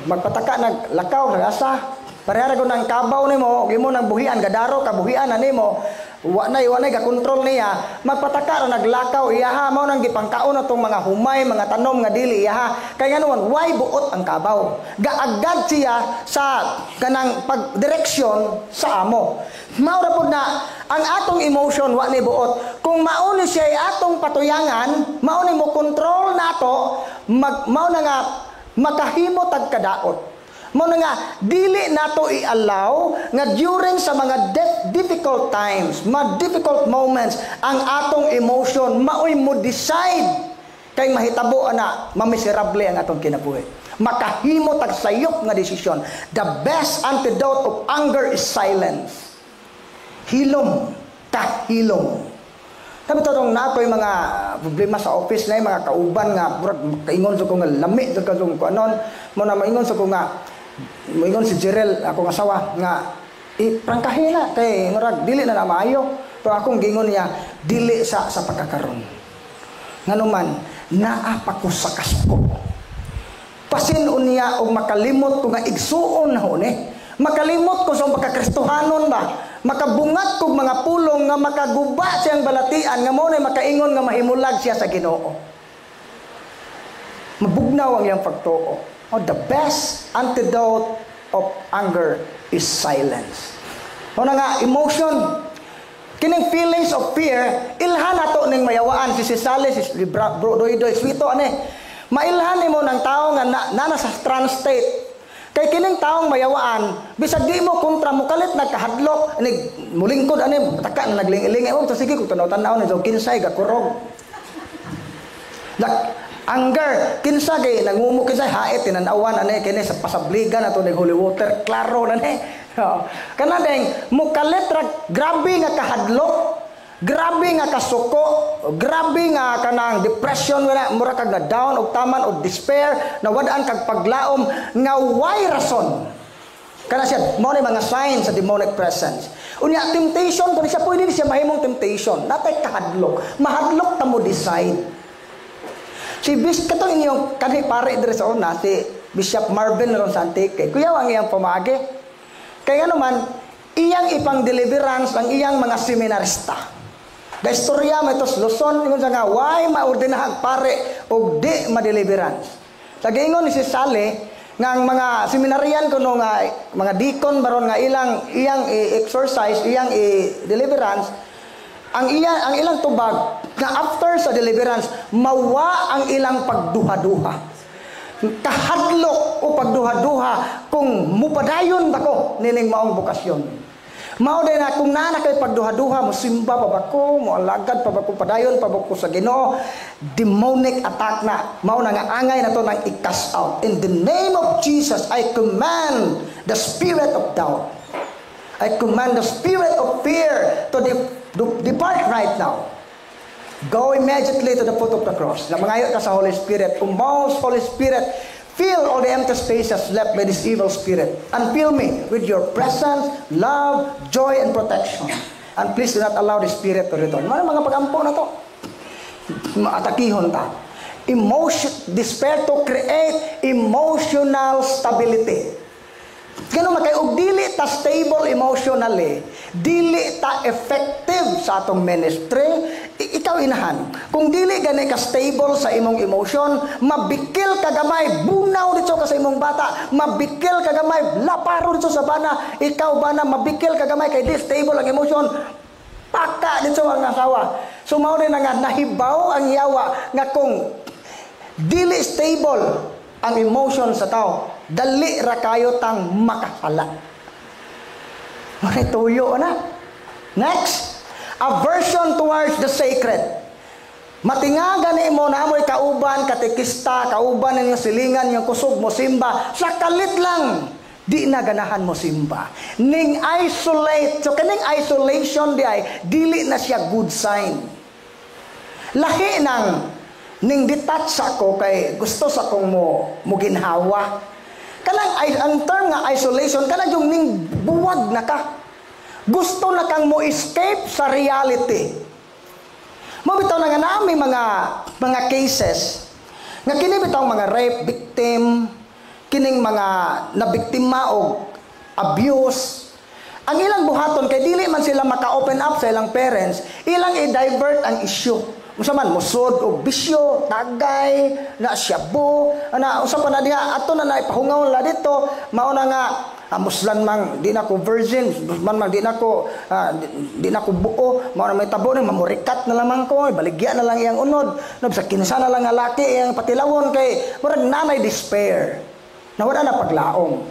Magpataka naglakaw nagasa. Parehara ko ng kabaw nimo, ug imo nang buhian gadaro kabuhian na nimo. Wa nay ga control niya, magpataka ra naglakaw iyaha mao nang gipangkaon atong mga humay, mga tanom nga dili iyaha. Kay nganuman why buot ang kabaw? Gaagad siya sa kanang pagdireksyon sa amo. Mao ra pud na ang atong emotion wa ni buot. Kung mao ni siya atong patuyangan, mao ni mo control nato, mao na nga makahimo tag kadaot. Mo nga dili nato i-allow nga during sa mga difficult times, mga difficult moments, ang atong emotion maoy mo decide kay mahitabo ana mamiserable ang atong kinabuhi. Makahimo tag sayop nga desisyon. The best antidote of anger is silence. Hilom, kahilom. Sabi tong natoy mga problema sa office na mga kauban nga murag kaingon sa ko nga lami sa kadong kuanon mo na maingon sa ko nga moingon si Jerel akong asawa nga prangkahin na kay murag dili na maayo, pero akong gingon niya dili sa pagkakaron nganuman naa pa ko sa kasuko pasinon niya og makalimot ko nga igsuon na huni, makalimot ko sa pagkakristohanon ba, makabungat kog mga pulong nga makaguba siyang balatian nga mo na makaingon nga mahimulag siya sa Ginoo. Mabugnaw ang iyang pagtuo. The best antidote of anger is silence. O na nga, emotion. Kining feelings of fear, ilhan nato ning mayawaan. Si Sales, si Bro Doido, Swito, mailhan mo ng tao nga na sa trance state. Kay kining taong mayawaan, bisag di mo kontra mo kalit nagkahadlok, mulingkod, taka na nagling-iling. So sige, kung tanaw-tanaw na, kinsay, gakurog. Anger kinsa gay nangumuk kinsa hait tinanawan kini sa pasabligan ato ning holy water klaro na kana deng mukalit ra grabe nga kahadlok, grabe nga kasuko, grabe nga kanang depression wala mura kag na down og taman og despair nawad-an kag paglaom nga why rason kana siya mo ni mga signs sa demonic presence. Unya temptation kung siya pwede siya mahimong temptation natay kahadlok, mahadlok ta mo decide. Si Bishop katong inyong kanhi pare dire sa una si Bishop Marvin ron sa Antique. Kuya ang iyang pamagi. Kaya naman iyang ipang deliverance ang iyang mga seminarista. Da istorya may tos Luzon ingon nga why maordinahag pare og di ma-deliverance. Sa giingon ni si Sale nga ang mga seminaryan kuno nga mga deacon baron nga iyang exercise, iyang deliverance ang ilang tubag na after sa deliverance mawa ang ilang pagduha-duha kahadlok o pagduha-duha kung mupadayon ba ko nining maong bukasyon Mao din na kung naa na kay pagduha-duha, mo simba pa ba ko, mo alagad pa ba ko, padayon pa ba ko sa Ginoo, demonic attack na. Mao na nga angay na to nang i-cast out. In the name of Jesus, I command the spirit of doubt. I command the spirit of fear to depart right now. Go immediately to the foot of the cross. Mangayo ka sa Holy Spirit. Umbaos, Holy Spirit, fill all the empty spaces left by this evil spirit. And fill me with your presence, love, joy, and protection. And please do not allow the spirit to return. Mga pagampo na to. Maatakihon ta. Despair to create emotional stability. Ganun makayog dili ta stable emotionally, dili ta effective sa atong ministry. Ikaw inahan, kung dili gani ka stable sa imong emotion, mabikil ka gamay, bunaw dito ka sa imong bata, mabikil ka gamay, laparo dito sa bana, ikaw bana mabikil ka gamay kay di stable ang emotion, paka dito ang asawa. So mao rin nga nahibaw ang yawa nga kung dili stable ang emotion sa tao, dali ra kayo tang makasala. Marituyo na. Next, aversion towards the sacred. Matingagan ni mo na amoy kauban, katekista, kauban ninyong silingan, yung kusog mo simba, sa kalit lang, di na ganahan mo simba. Ning isolate, so kaning isolation di ay, dili na siya good sign. Lahi nang ning detach ako kay gusto sa kong mo ginhawa. Kanang ang term nga isolation, kanang yung ning buwag na ka. Gusto na kang mo escape sa reality. Mabitaw na nga namin mga cases nga kini bitaw mga rape victim, kining mga nabiktima og abuse. Ang ilang buhaton kay dili man sila maka-open up sa ilang parents, ilang i-divert ang issue. Usa man musod og bisyo, tagay, na shabu, ana usa pa na diha ato na ipahungaw la dito, mao na nga muslan man di na ko virgin, man di na ko buo, mao na may tabo ni mamurikat na lamang ko, baligya na lang iyang unod, no sa kinsa na lang nga laki iyang patilawon kay murag nanay despair. Na wala na paglaom.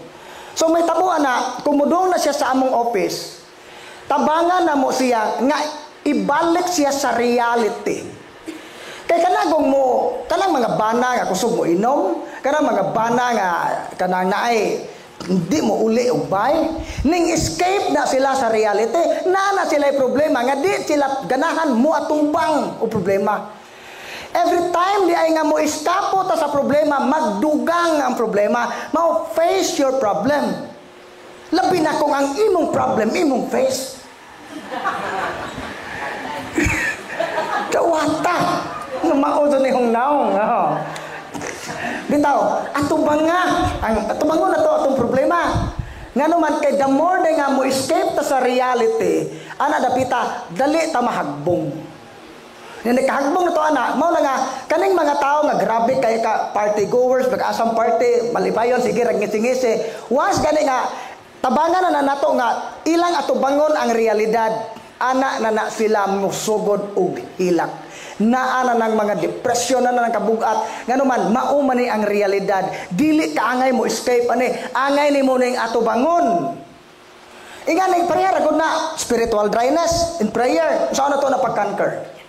So may tabuan na kumudong na siya sa among office. Tabangan na mo siya nga ibalik siya sa reality. Kay kanagong mo, kanang mga bana nga kusog mo inom, kanang mga bana nga kanang naay hindi mo uli og bay, ning escape na sila sa reality, na sila problema nga di sila ganahan mo atubang o problema. Every time di ay nga mo iskapo ta sa problema, magdugang ang problema, mau face your problem. Labi na kung ang imong problem, imong face. Kawata nga maudo ni hong naong. Bitaw, atubang nga atubangon na to atong problema. Ngano man kay the more day nga mo escape ta sa reality, ana dapita dali ta mahagbong. Hindi kahagbong na to ana, mao na nga kaning mga tao nga grabe kay ka party goers, nag-asam party, malipayon sige rag ngisi-ngisi. Was gani nga tabangan na nato nga ilang atubangon ang realidad. Ana na sila musugod og hilak. Naana ng mga depresyon na ng kabugat. Ngano man mauman ni ang realidad. Dili ka angay mo escape ani. Angay ni mo ning atubangon. Inga ning prayer gud na spiritual dryness in prayer. Saan na to na pag-conquer?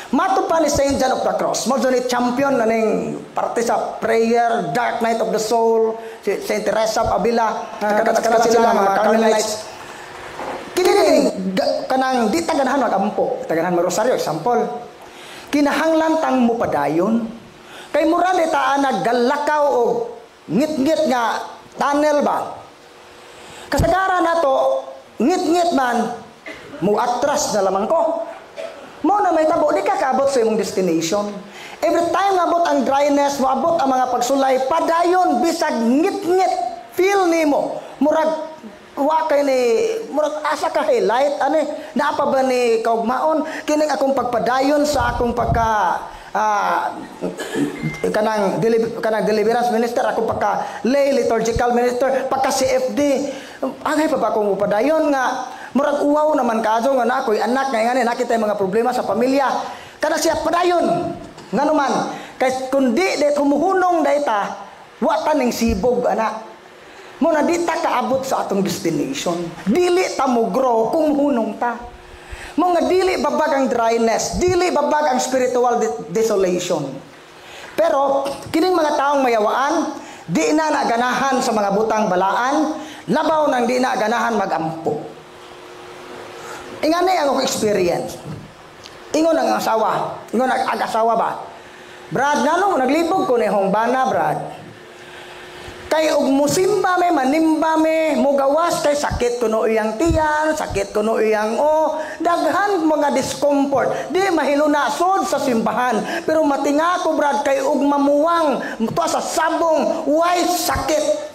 Matud pa ni Saint John of the Cross. Mo ni champion na ning parte sa prayer, dark night of the soul, si Saint Teresa of Avila, kada sila mga Carmelites. Kini kanang di taganahan magampo, taganahan mo rosaryo example. Kinahanglan tang mo padayon. Kay mura ni taan naggalakaw og ngit-ngit nga tunnel ba. Kasagaran nato ngit-ngit man mo atras na lamang ko. Mo na may tabo di ka kaabot sa imong destination. Every time abot ang dryness, moabot ang mga pagsulay, padayon bisag ngit-ngit feel nimo. Murag wa kay ni murag asa ka highlight ani naa pa ba ni kaugmaon kining akong pagpadayon sa akong pagka kanang deliverance minister, akong pagka lay liturgical minister, pagka CFD angay pa ba akong upadayon nga murag uwaw naman kaadto nga nakoy anak nga ngani nakita mga problema sa pamilya kana siya padayon ngano man kay kundi det humuhunong dayta wa ta ning sibog ana. Mo na di ta kaabot sa atong destination. Dili ta mo grow kung hunong ta. Mo nga dili babag ang dryness, dili babag ang spiritual desolation. Pero kining mga taong mayawaan, di na naganahan sa mga butang balaan, labaw nang di na ganahan magampo. Ingani ang experience. Ingon ang asawa, ingon ang asawa ba? Brad, nganong naglibog ko ni hong bana, Brad? Kay ug musimba me, manimba me, mugawas kay sakit kuno iyang tiyan, sakit kuno iyang daghan mga discomfort. Di mahilunasod sa simbahan. Pero matinga ko, Brad, kay ug mamuwang to sa sabong, why sakit?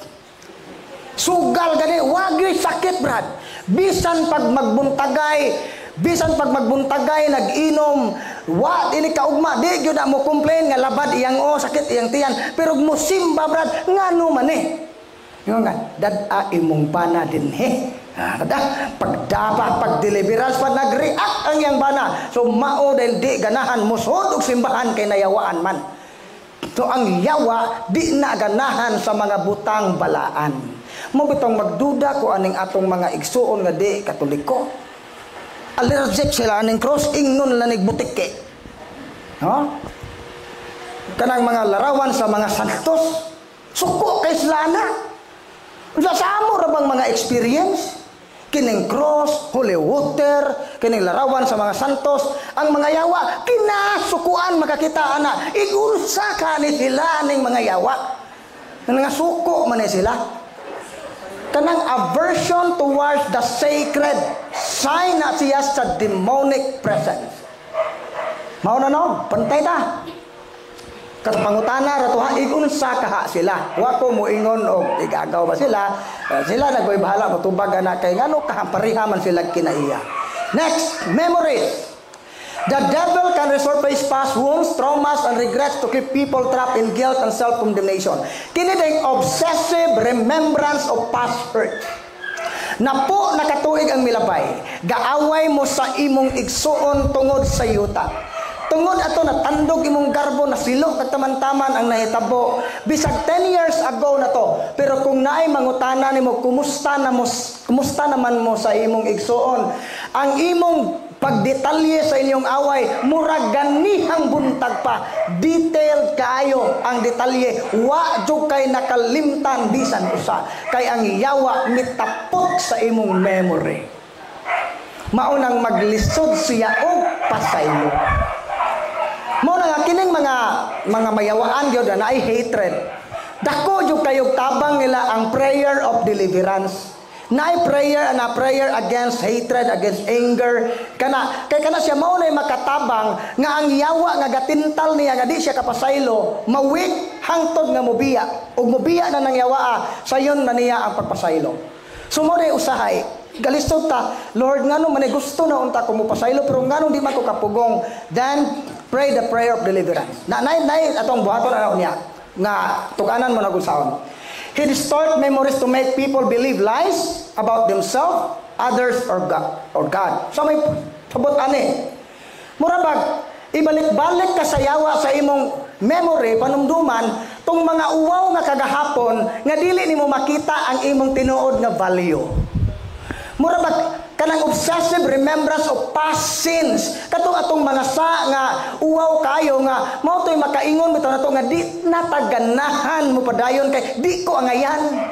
Sugal gani, wagi sakit, Brad. Bisan pag magbuntagay, nag-inom, ini kaugma, di gyud na mo complain nga labad iyang sakit iyang tiyan, pero musimba, Brad, ngano man nga dad imong bana dinhi. Pag deliverance pa nag-react ang iyang bana. So mao dahil di ganahan musod og simbahan kay nayawaan man. So ang yawa di na ganahan sa mga butang balaan. Mo bitong magduda ko aning atong mga igsuon nga di Katoliko. Allergic sila aning cross, ingnon lanig butike. Kanang mga larawan sa mga santos, suko kay slana. Sa amo ra bang mga experience? Kining cross, holy water, kining larawan sa mga santos, ang mga yawa, kinasukuan makakita ana. Igulsa ka ni sila ning mga yawa. Nga suko man sila. Kanang aversion towards the sacred, sign na siya sa demonic presence. Mao na no, pantay ta. Katpangutana rato ha, igunsa kaha sila. Wa ko mo ingon og igagaw ba sila? Sila nagboy bahala mo tubag na kay ngano kahampariha man sila kinaiya. Next, memories. The devil can resort to his past wounds, traumas, and regrets to keep people trapped in guilt and self-condemnation. Kini day obsessive remembrance of past hurt. Napo nakatuig ang milabay. Gaaway mo sa imong igsuon tungod sa yuta. Tungod ato natandog imong garbo na silo kagtaman-taman ang nahitabo. Bisag 10 years ago na to. Pero kung naay mangutana nimo kumusta naman mo sa imong igsuon, ang imong pagdetalye sa inyong away, murag ganihang buntag pa. Detailed kaayo ang detalye. Wa jud kay nakalimtan bisan usa. Kay ang yawa mitapot sa imong memory. Maunang maglisod siya og pasaylo. Mao na nga kining mga mayawaan gyud na ay hatred. Dako jud kayog tabang nila ang prayer of deliverance. Naay prayer against hatred, against anger. Kay kana siya mao nay makatabang nga ang yawa nga gatintal niya nga di siya kapasaylo, mawik hangtod nga mobiya. Ug mobiya na nang yawa, sayon na niya ang pagpasaylo. So mo day usahay, galisod ta, Lord ngano man gusto na unta ko mo pasaylo pero ngano di man ko kapugong. Then pray the prayer of deliverance. Nay atong buhaton ana niya nga tuganan mo na gud saon. He distort memories to make people believe lies about themselves, others, or God. So may sabot ani. Murabag, ibalik-balik ka sa yawa sa imong memory, panumduman, tong mga uwaw nga kagahapon, nga dili nimo makita ang imong tinuod nga value. Murabag, kanang obsessive remembrance of past sins. Katong atong mga nga uwaw kayo nga mao toy makaingon bitaw nato nga di nataganahan mo padayon kay di ko angayan.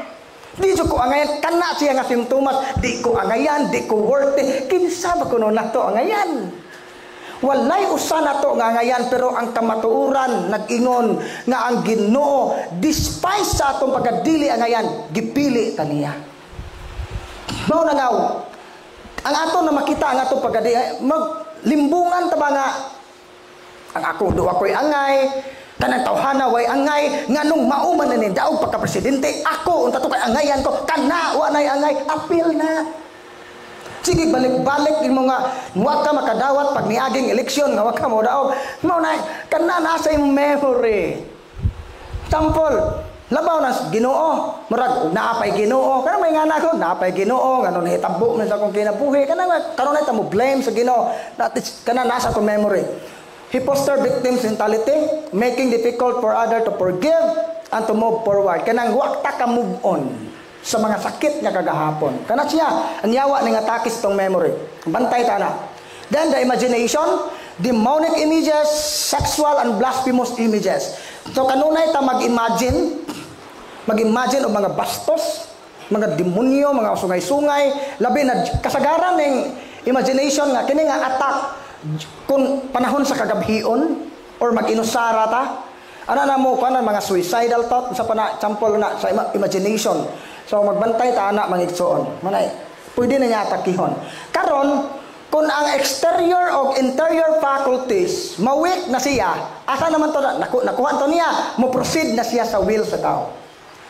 Di ko angayan kana siya nga simptomas, di ko angayan, di ko worthy. Kinsa ba kuno nato angayan? Walay usa nato nga angayan pero ang kamatuoran nag-ingon nga ang Ginoo despite sa atong pagkadili angayan, gipili ta niya. Mao na nga ang ato na makita ang ato pagadi maglimbungan ta ba nga ang ako do ako'y angay kanang tawhana way angay nganong mauman na ni daog pagka presidente ako unta to kay angayan ko kana wa nay angay apil na. Sige balik-balik imo nga wa ka makadawat pag niaging eleksyon nga wa ka mo daog mao na kana nasa imong memory. Sample labaw na Ginoo, murag naapay Ginoo. Kanang may ngana ko, naapay Ginoo, ngano nahitabo man sa akong kinabuhi. Kanang karon ay mo blame sa Ginoo. Kanang nasa akong memory. He foster victims mentality, making difficult for others to forgive and to move forward. Kanang wa ta ka move on. sa mga sakit niya kagahapon. Kana siya, ang yawa ng atakis tong memory. Bantay ta na. Then the imagination, demonic images, sexual and blasphemous images. So kanunay ta mag-imagine o mga bastos, mga demonyo, mga sungay-sungay, labi na kasagaran ng imagination nga kini nga attack kung panahon sa kagabhion or mag-inusara ta. Ano na mo kanan mga suicidal thought sa example na sa imagination. So magbantay ta ana mangigsoon. Manay pwede na niya atakihon. Karon kung ang exterior o interior faculties ma-weak na siya, asa naman to nakuha to niya, mo proceed na siya sa will sa tao.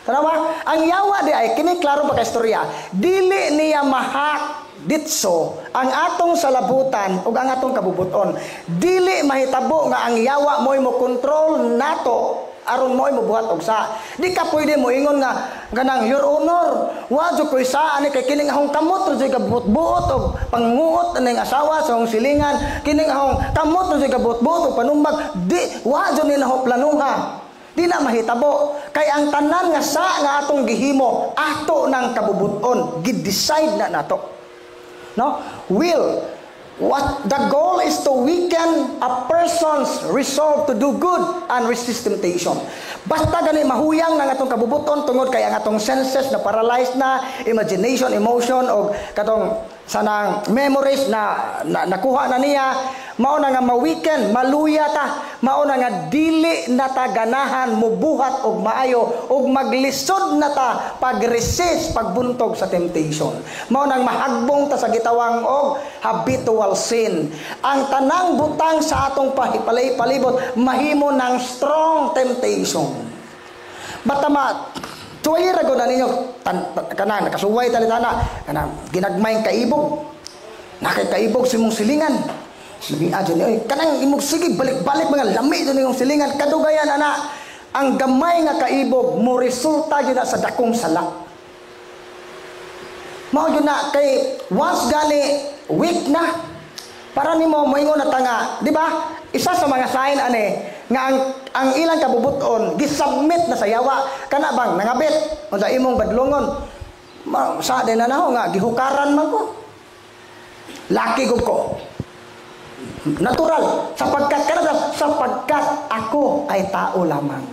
Tama? Ang yawa di ay kini klaro pa ka istorya. Dili niya mahak ditso ang atong salabutan ug ang atong kabubuton. Dili mahitabo nga ang yawa mo'y mo control nato aron mo'y mobuhat og sa. Di ka pwede mo ingon nga ganang your honor, wa jud koy sa ani kay kining ahong kamot jud kabuot-buot og panguot aning asawa sa akong silingan, kining ahong kamot jud kabuot-buot og panumbag, di wa jud ni naho planuha. Di na mahitabo kay ang tanan nga sa nga atong gihimo ato nang kabubuton, gid-decide na nato. No? Will. What the goal is to weaken a person's resolve to do good and resist temptation. Basta gani mahuyang ng atong kabubuton tungod kay ang atong senses na paralyzed na, imagination, emotion o katong sanang memories na nakuha na niya, mao na nga ma-weaken, maluya ta, mao na nga dili na ta ganahan mubuhat og maayo og maglisod na ta pag-resist pagbuntog sa temptation. Mao nang mahagbong ta sa gitawang og habitual sin. Ang tanang butang sa atong palibot mahimo ng strong temptation. Batama tuway ra gud ninyo kanang nakasuway talitana kanang ginagmayng kaibog. Nakay kaibog si mong silingan. Sige aja ni kanang imong sige balik-balik mga lami din yung silingan kadugayan ana ang gamay nga kaibog mo resulta gyud sa dakong sala. Mao gyud na kay once gani weak na para nimo moingon na tanga, di ba? Isa sa mga sign ani nga ang ilang kabubuton gisubmit na sa yawa kana bang nangabit unsa imong badlongon sa din na naho nga gihukaran man ko. Laki gud ko. Natural sapagkat ako ay tao lamang.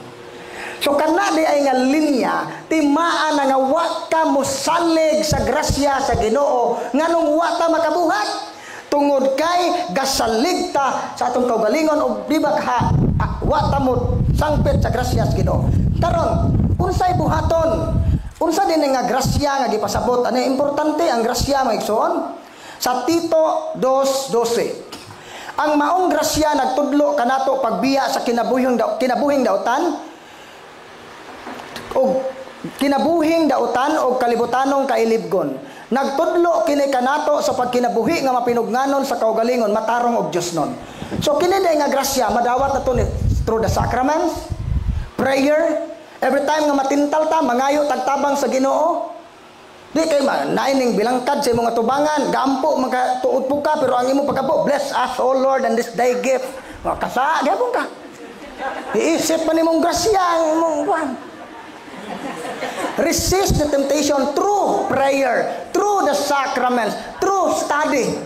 So kana di ay nga linya timaan nga wa ka mosalig sa grasya sa Ginoo nganong wa ta makabuhat tungod kay gasalig ta sa atong kaugalingon og di ba wa ta mo sangpit sa grasya sa Ginoo. Karon unsay buhaton? Unsa din nga grasya nga gipasabot? Ano importante ang grasya maigsoon? Sa Tito 2:12. Ang maong grasya nagtudlo kanato pagbiya sa kinabuhing dautan o kalibutanong kailibgon. Nagtudlo kini kanato sa pagkinabuhi nga mapinugnanon sa kaugalingon matarong og Dios non. So kini day nga grasya madawat nato ni through the sacraments, prayer, every time nga matintal ta mangayo tagtabang sa Ginoo. Di kay naining bilangkad sa imong atubangan, gampo magatuod po ka pero ang imong pagkapo, bless us O Lord and this thy gift. Kasa gyapon ka. Iisip pa nimong grasya ang imong kuan. Resist the temptation through prayer, through the sacraments, through studying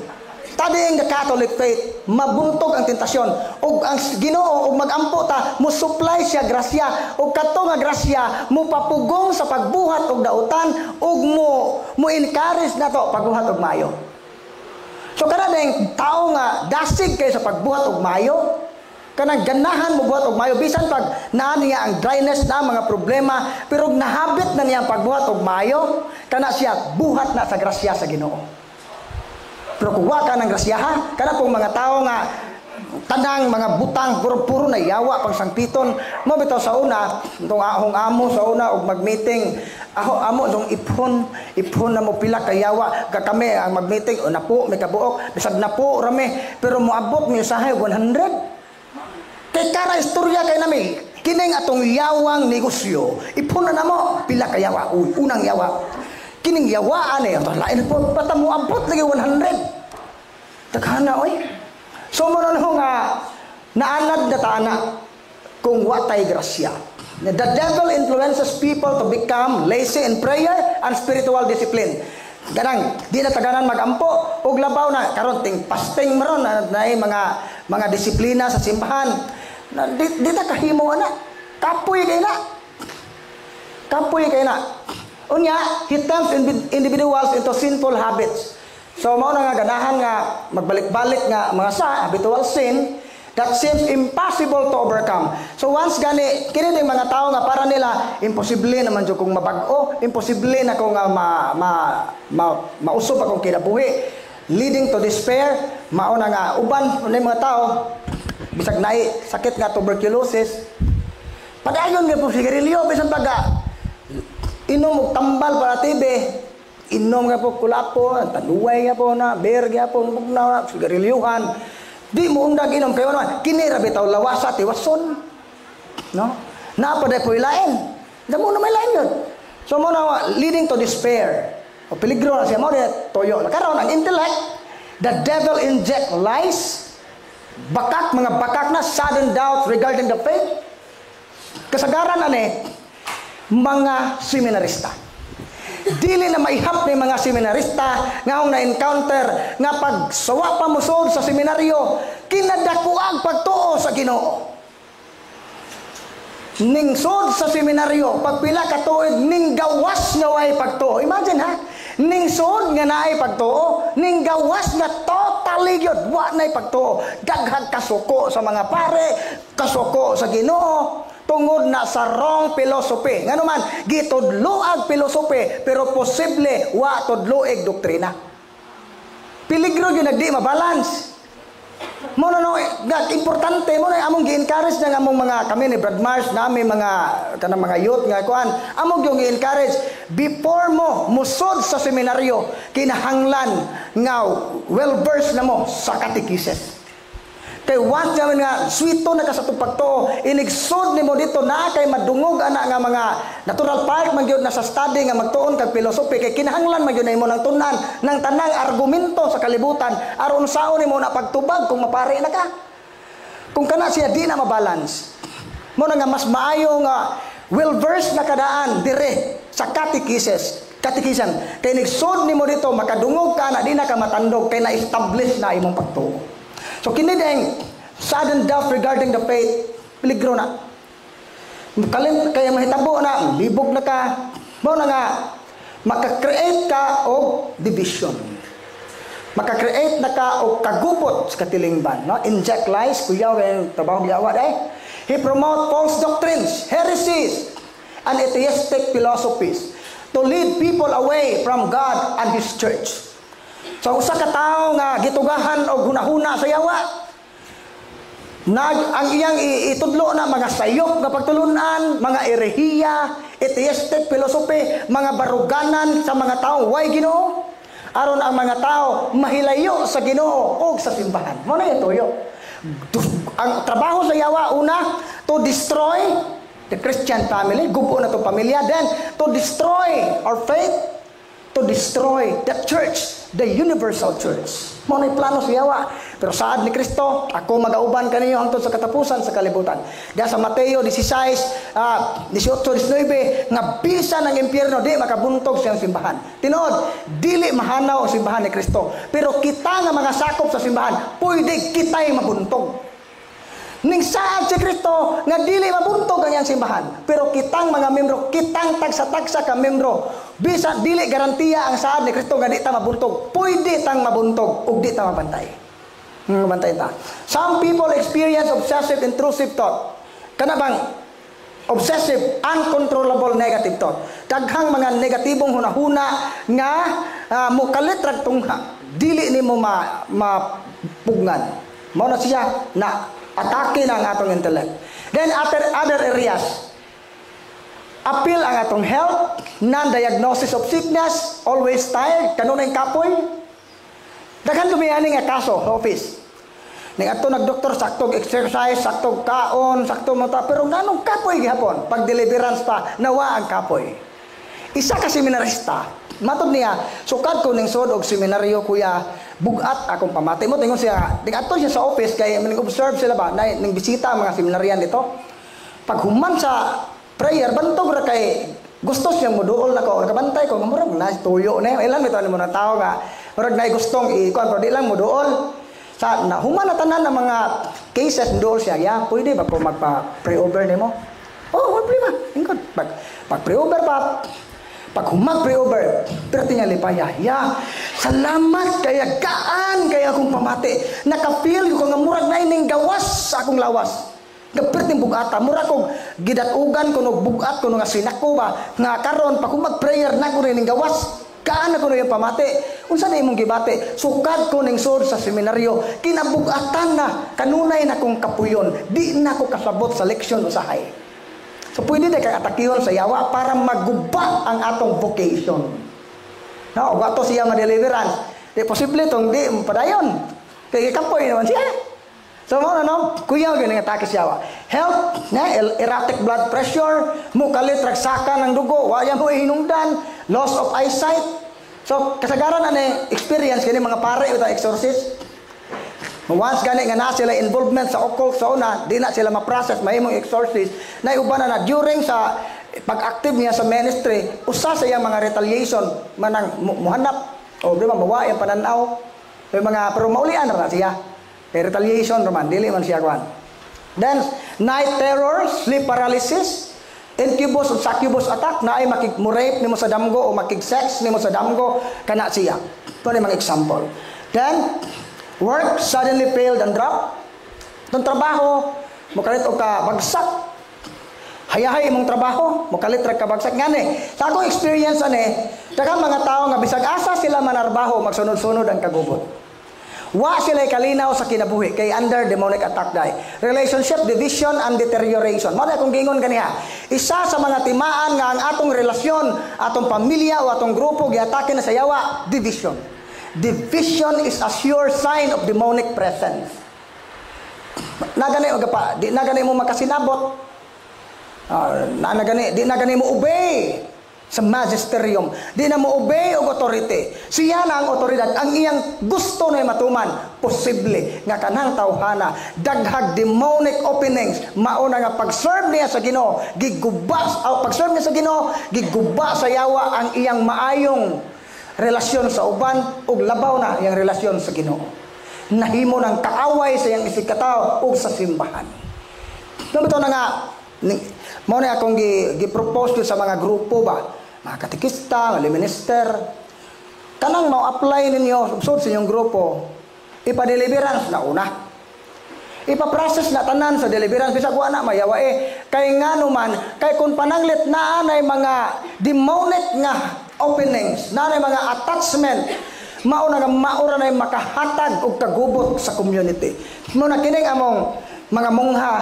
the Catholic faith. Mabuntog ang tentasyon ug ang Ginoo ug magampo ta mo supply siya grasya ug kato nga grasya mo papugong sa pagbuhat og dautan ug mo encourage nato pagbuhat og maayo. So kana ding tao nga dasig kay sa pagbuhat og maayo, kanang ganahan mo buhat og maayo bisan pag naa niya ang dryness na mga problema pero nahabit na niya ang pagbuhat og maayo, kana siya buhat na sa grasya sa Ginoo. Pero kung wa ka ng grasyaha, kana pong mga tao nga tanang mga butang puro na yawa pang sangpiton mo bitaw sa una tong ahong amo sa una og mag-meeting amo tong ipon na mo pila ka yawa kami ang mag-meeting o napo may kabuok bisag napo rame pero moabot mi usahay 100 kay kara istorya kay nami kining atong yawang negosyo ipon na namo pila ka yawa unang yawa kining yawaan eh lain po pata mo abot lagi 100 taghana oy. So mo nga naanad na taana kung watay grasya. The devil influences people to become lazy in prayer and spiritual discipline. Ganang di na taganan magampo ug labaw na karon ting fasting maron na mga disiplina sa simbahan. Di ta kahimo ana. Kapoy kay na. Kapoy kay na. Unya, he tempts individuals into sinful habits. So mao na nga ganahan nga magbalik-balik nga mga habitual sin that seems impossible to overcome. So once gani kini ding mga tao nga para nila imposible naman jud kung mabag-o, imposible na kung mausob akong kinabuhi, leading to despair. Mao na nga uban unay mga tao bisag naay sakit nga tuberculosis. Padayon nga po sigarilyo bisan baga inom og tambal para TB. Inom nga po kulapo, tanuway nga po na, beer nga po na sigarilyuhan. Di mo undag inom kayo naman. Kinira bitaw lawasa tiwason. No? Napaday po ilain. Damo na may lain yun. So mo na leading to despair. O peligro na siya mo toyo. Karon ang intellect, the devil inject lies, mga bakak na sudden doubt regarding the faith. Kasagaran ani mga seminarista. Dili na maihap ni mga seminarista nga akong na-encounter nga pagsawa pa musod sa seminaryo, kinadakuag pagtuo sa Ginoo. Ning sod sa seminaryo, pagpila ka tuig, ning gawas nga way pagtuo. Imagine ha, ning sod nga naay pagtuo, ning gawas nga totally gyud wa nay pagtuo. Daghang kasuko sa mga pare, kasuko sa Ginoo. Tungod na sa wrong philosophy. Nga naman, gitudloag philosophy, pero posible wa tudloig doktrina. Peligro yun nagdi mabalance. Mo na no, importante mo na among gi-encourage na among mga kami ni Brad Mars nami mga youth nga kuan. Among yung gi-encourage before mo musod sa seminaryo, kinahanglan nga well versed na mo sa catechesis. Kay once naman nga swito na ka sa pagtuo, inigsod nimo dito na kay madungog ana nga mga natural part man gyud na sa study nga magtuon kag philosophy kay kinahanglan man gyud nimo nang tunan ng tanang argumento sa kalibutan aron saon nimo na pagtubag kung mapare na ka. Kung kana siya di na mabalance. Mo na nga mas maayo nga well versed na kadaan dire sa catechism kay nigsod nimo dito makadungog ka na di na ka matandog kay na-establish na imong pagtuo. So kini ding sudden doubt regarding the faith, peligro na. Kaya mahitabo na, libog na ka, mo na nga, maka-create ka og division. Maka-create na ka og kagupot sa katilingban. No? Inject lies, kuya, trabaho diawat He promote false doctrines, heresies, and atheistic philosophies to lead people away from God and His church. So usa ka tawo nga gitugahan og hunahuna sa yawa. Ang iyang itudlo na mga sayop nga pagtulunan, mga erehiya, atheistic philosophy, mga baruganan sa mga tawo way Ginoo. Aron ang mga tao mahilayo sa Ginoo ug sa simbahan. Mo na itoyo. Ang trabaho sa yawa una to destroy the Christian family, gubo na to pamilya, then to destroy our faith, to destroy the church, the universal church. Mo na plano sa yawa. Pero saad ni Kristo, ako magauban kaninyo hangtod sa katapusan sa kalibutan. Diya sa Mateo 16, 18-19, nga bisa ng impyerno di makabuntog siyang simbahan. Tinuod, dili mahanaw ang simbahan ni Kristo. Pero kita nga mga sakop sa simbahan, pwede kita'y mabuntog. Ning saad si Kristo nga dili mabuntog ang iyang simbahan. Pero kitang mga membro, kitang tagsa-tagsa ka membro, bisa dili garantiya ang saad ni Kristo nga di ta mabuntog. Pwede tang mabuntog ug di ta mabantay. Mabantay ta. Some people experience obsessive intrusive thought. Kana bang obsessive uncontrollable negative thought. Daghang mga negatibong hunahuna nga mukalit rag tungha. Dili nimo mapugnan. Mao na siya na atake na ang atong intellect. Then other areas, appeal ang atong health, non-diagnosis of sickness, always tired, kanunay kapoy. Daghan dumiyani nga kaso sa office. Ning ato nagdoktor saktog exercise, saktog kaon, saktog mata, pero nganong kapoy gihapon pag deliverance pa nawa ang kapoy. Isa ka seminarista, matod niya, sukad ko ning sod og seminaryo kuya, bugat akong pamatay mo tingon siya. Ning ato siya sa office kay ning observe sila ba ning bisita ang mga seminaryan dito. Pag human sa prayer bantog ra kay gusto siyang muduol na ko kabantay ko murag na tuyo na ilan bitaw ni mo na tao nga murag na gustong ikuan pero di lang muduol sa na human na tanan ng mga cases muduol siya ya pwede ba ko magpa pray over nimo wala problema ingkod pag pray over pa pag humag-pray over, pero niya lipaya, salamat kaya gaan kaya akong pamati. Nakapil ko nga murag na ining gawas sa akong lawas. Gapit ning bugata, murag kong gidatugan ko no bugat ko no nga sinako ba nga karon pag humag-prayer na ko ning gawas. Gaan ako no yung pamati. Unsa na imong gibati? Sukad ko ning sod sa seminaryo, kinabugatan na kanunay na kong kapuyon. Di na ko kasabot sa leksyon usahay. So, pwede na kang atakihon sa yawa para maguba ang atong vocation. No, wato siya ma-deliverance. Di posible itong di padayon. Kaya kapoy naman siya. So, kuya yun ang atake sa yawa. Health, erratic blood pressure, mukalit, ragsakan ng dugo, waya mo hinungdan, loss of eyesight. So, kasagaran na experience kini mga pare ito exorcist. Once gani nga na sila involvement sa occult sa una, di na sila ma-process mahimong exorcist. Na uban na during sa pag-active niya sa ministry, usa sa iyang mga retaliation manang muhanap o di ba mawa yung pananaw. Yung mga pero maulian ra siya. Kay retaliation naman dili man siya kuan. Then night terror, sleep paralysis, incubus o succubus attack na ay makig-rape nimo sa damgo o makig-sex nimo sa damgo kana siya. Ito ni mga example. Then work suddenly failed and dropped. Itong trabaho, mukalit o ka bagsak. Hayahay mong trabaho, mukalit ra ka bagsak. Ngani, sa akong experience daghang mga tao nga bisag asa sila manarbaho, magsunod-sunod ang kagubot. Wa sila kalinaw sa kinabuhi kay under demonic attack dai. Relationship division and deterioration. Mao akong gingon kaniya. Isa sa mga timaan nga ang atong relasyon, atong pamilya o atong grupo giatake na sa yawa, division. Division is a sure sign of demonic presence. Di na gani mo makasinabot. Di na gani mo obey sa magisterium. Di na mo obey og authority. Siya na ang otoridad. Ang iyang gusto na matuman, posible nga kanang tawhana. Daghag demonic openings. Mauna nga pag-serve niya sa Ginoo, pag-serve niya sa Ginoo, giguba sa yawa ang iyang maayong relasyon sa uban ug labaw na yang relasyon sa Ginoo. Nahimo ng kaaway sa iyang isikataw ug sa simbahan. Bitaw na nga mao na akong gi-propose sa mga grupo ba, mga katekista, mga minister, kanang mau-apply ninyo sud sa inyong grupo, ipa-deliverance na una. Ipa-process na tanan sa deliverance bisag wa na mayawa kay ngano man kay kun pananglit na anay mga demonic nga openings, na mga attachment, maura na makahatag og kagubot sa community. Muna kining among mga mongha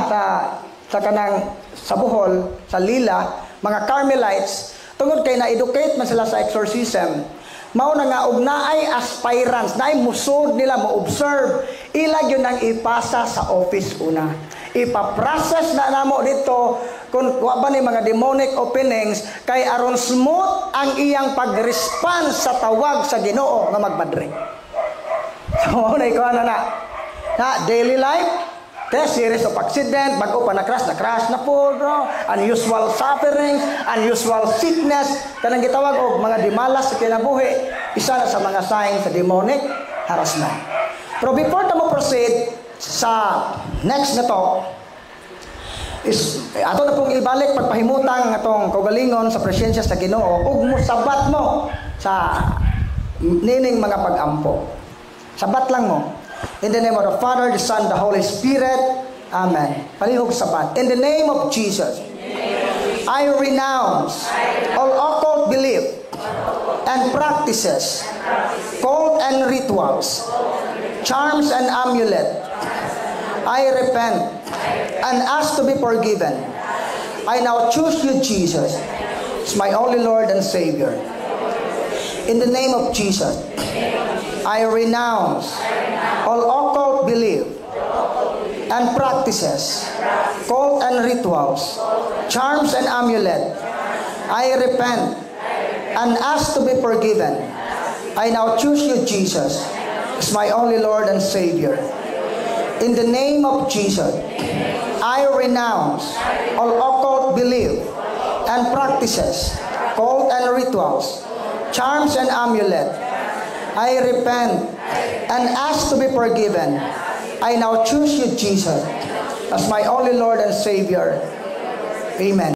sa kanang sa Bohol, sa Lila, mga Carmelites, tungod kay na-educate man sila sa exorcism, mauna nga og naay aspirants, naay musod nila mo-observe, ilag yun ang ipasa sa office una. Ipa-process na namo dito kung wa ba ni mga demonic openings kay aron smooth ang iyang pag-response sa tawag sa Ginoo nga magmadre. So na ikaw na daily life, series of accident, bago pa na-crash na po, bro. Unusual suffering, unusual sickness, kanang gitawag og mga dimalas sa kinabuhi, isa na sa mga signs sa demonic harassment. Pero before ta mo proceed sa next na to, is ato na pong ibalik pagpahimutang atong kaugalingon sa presensya sa Ginoo ug musabat mo sa nining mga pag-ampo. Sabat lang mo. In the name of the Father, the Son, the Holy Spirit. Amen. Palihog sabat. In the name of Jesus, I renounce all occult belief and practices, cult and rituals, charms and amulet. I repent and ask to be forgiven. I now choose you, Jesus, as my only Lord and Savior. In the name of Jesus, I renounce all occult belief and practices, cult and rituals, charms and amulet. I repent and ask to be forgiven. I now choose you, Jesus, as my only Lord and Savior. In the name of Jesus, I renounce all occult belief and practices, cult and rituals, charms and amulet. I repent and ask to be forgiven. I now choose you, Jesus, as my only Lord and Savior. Amen.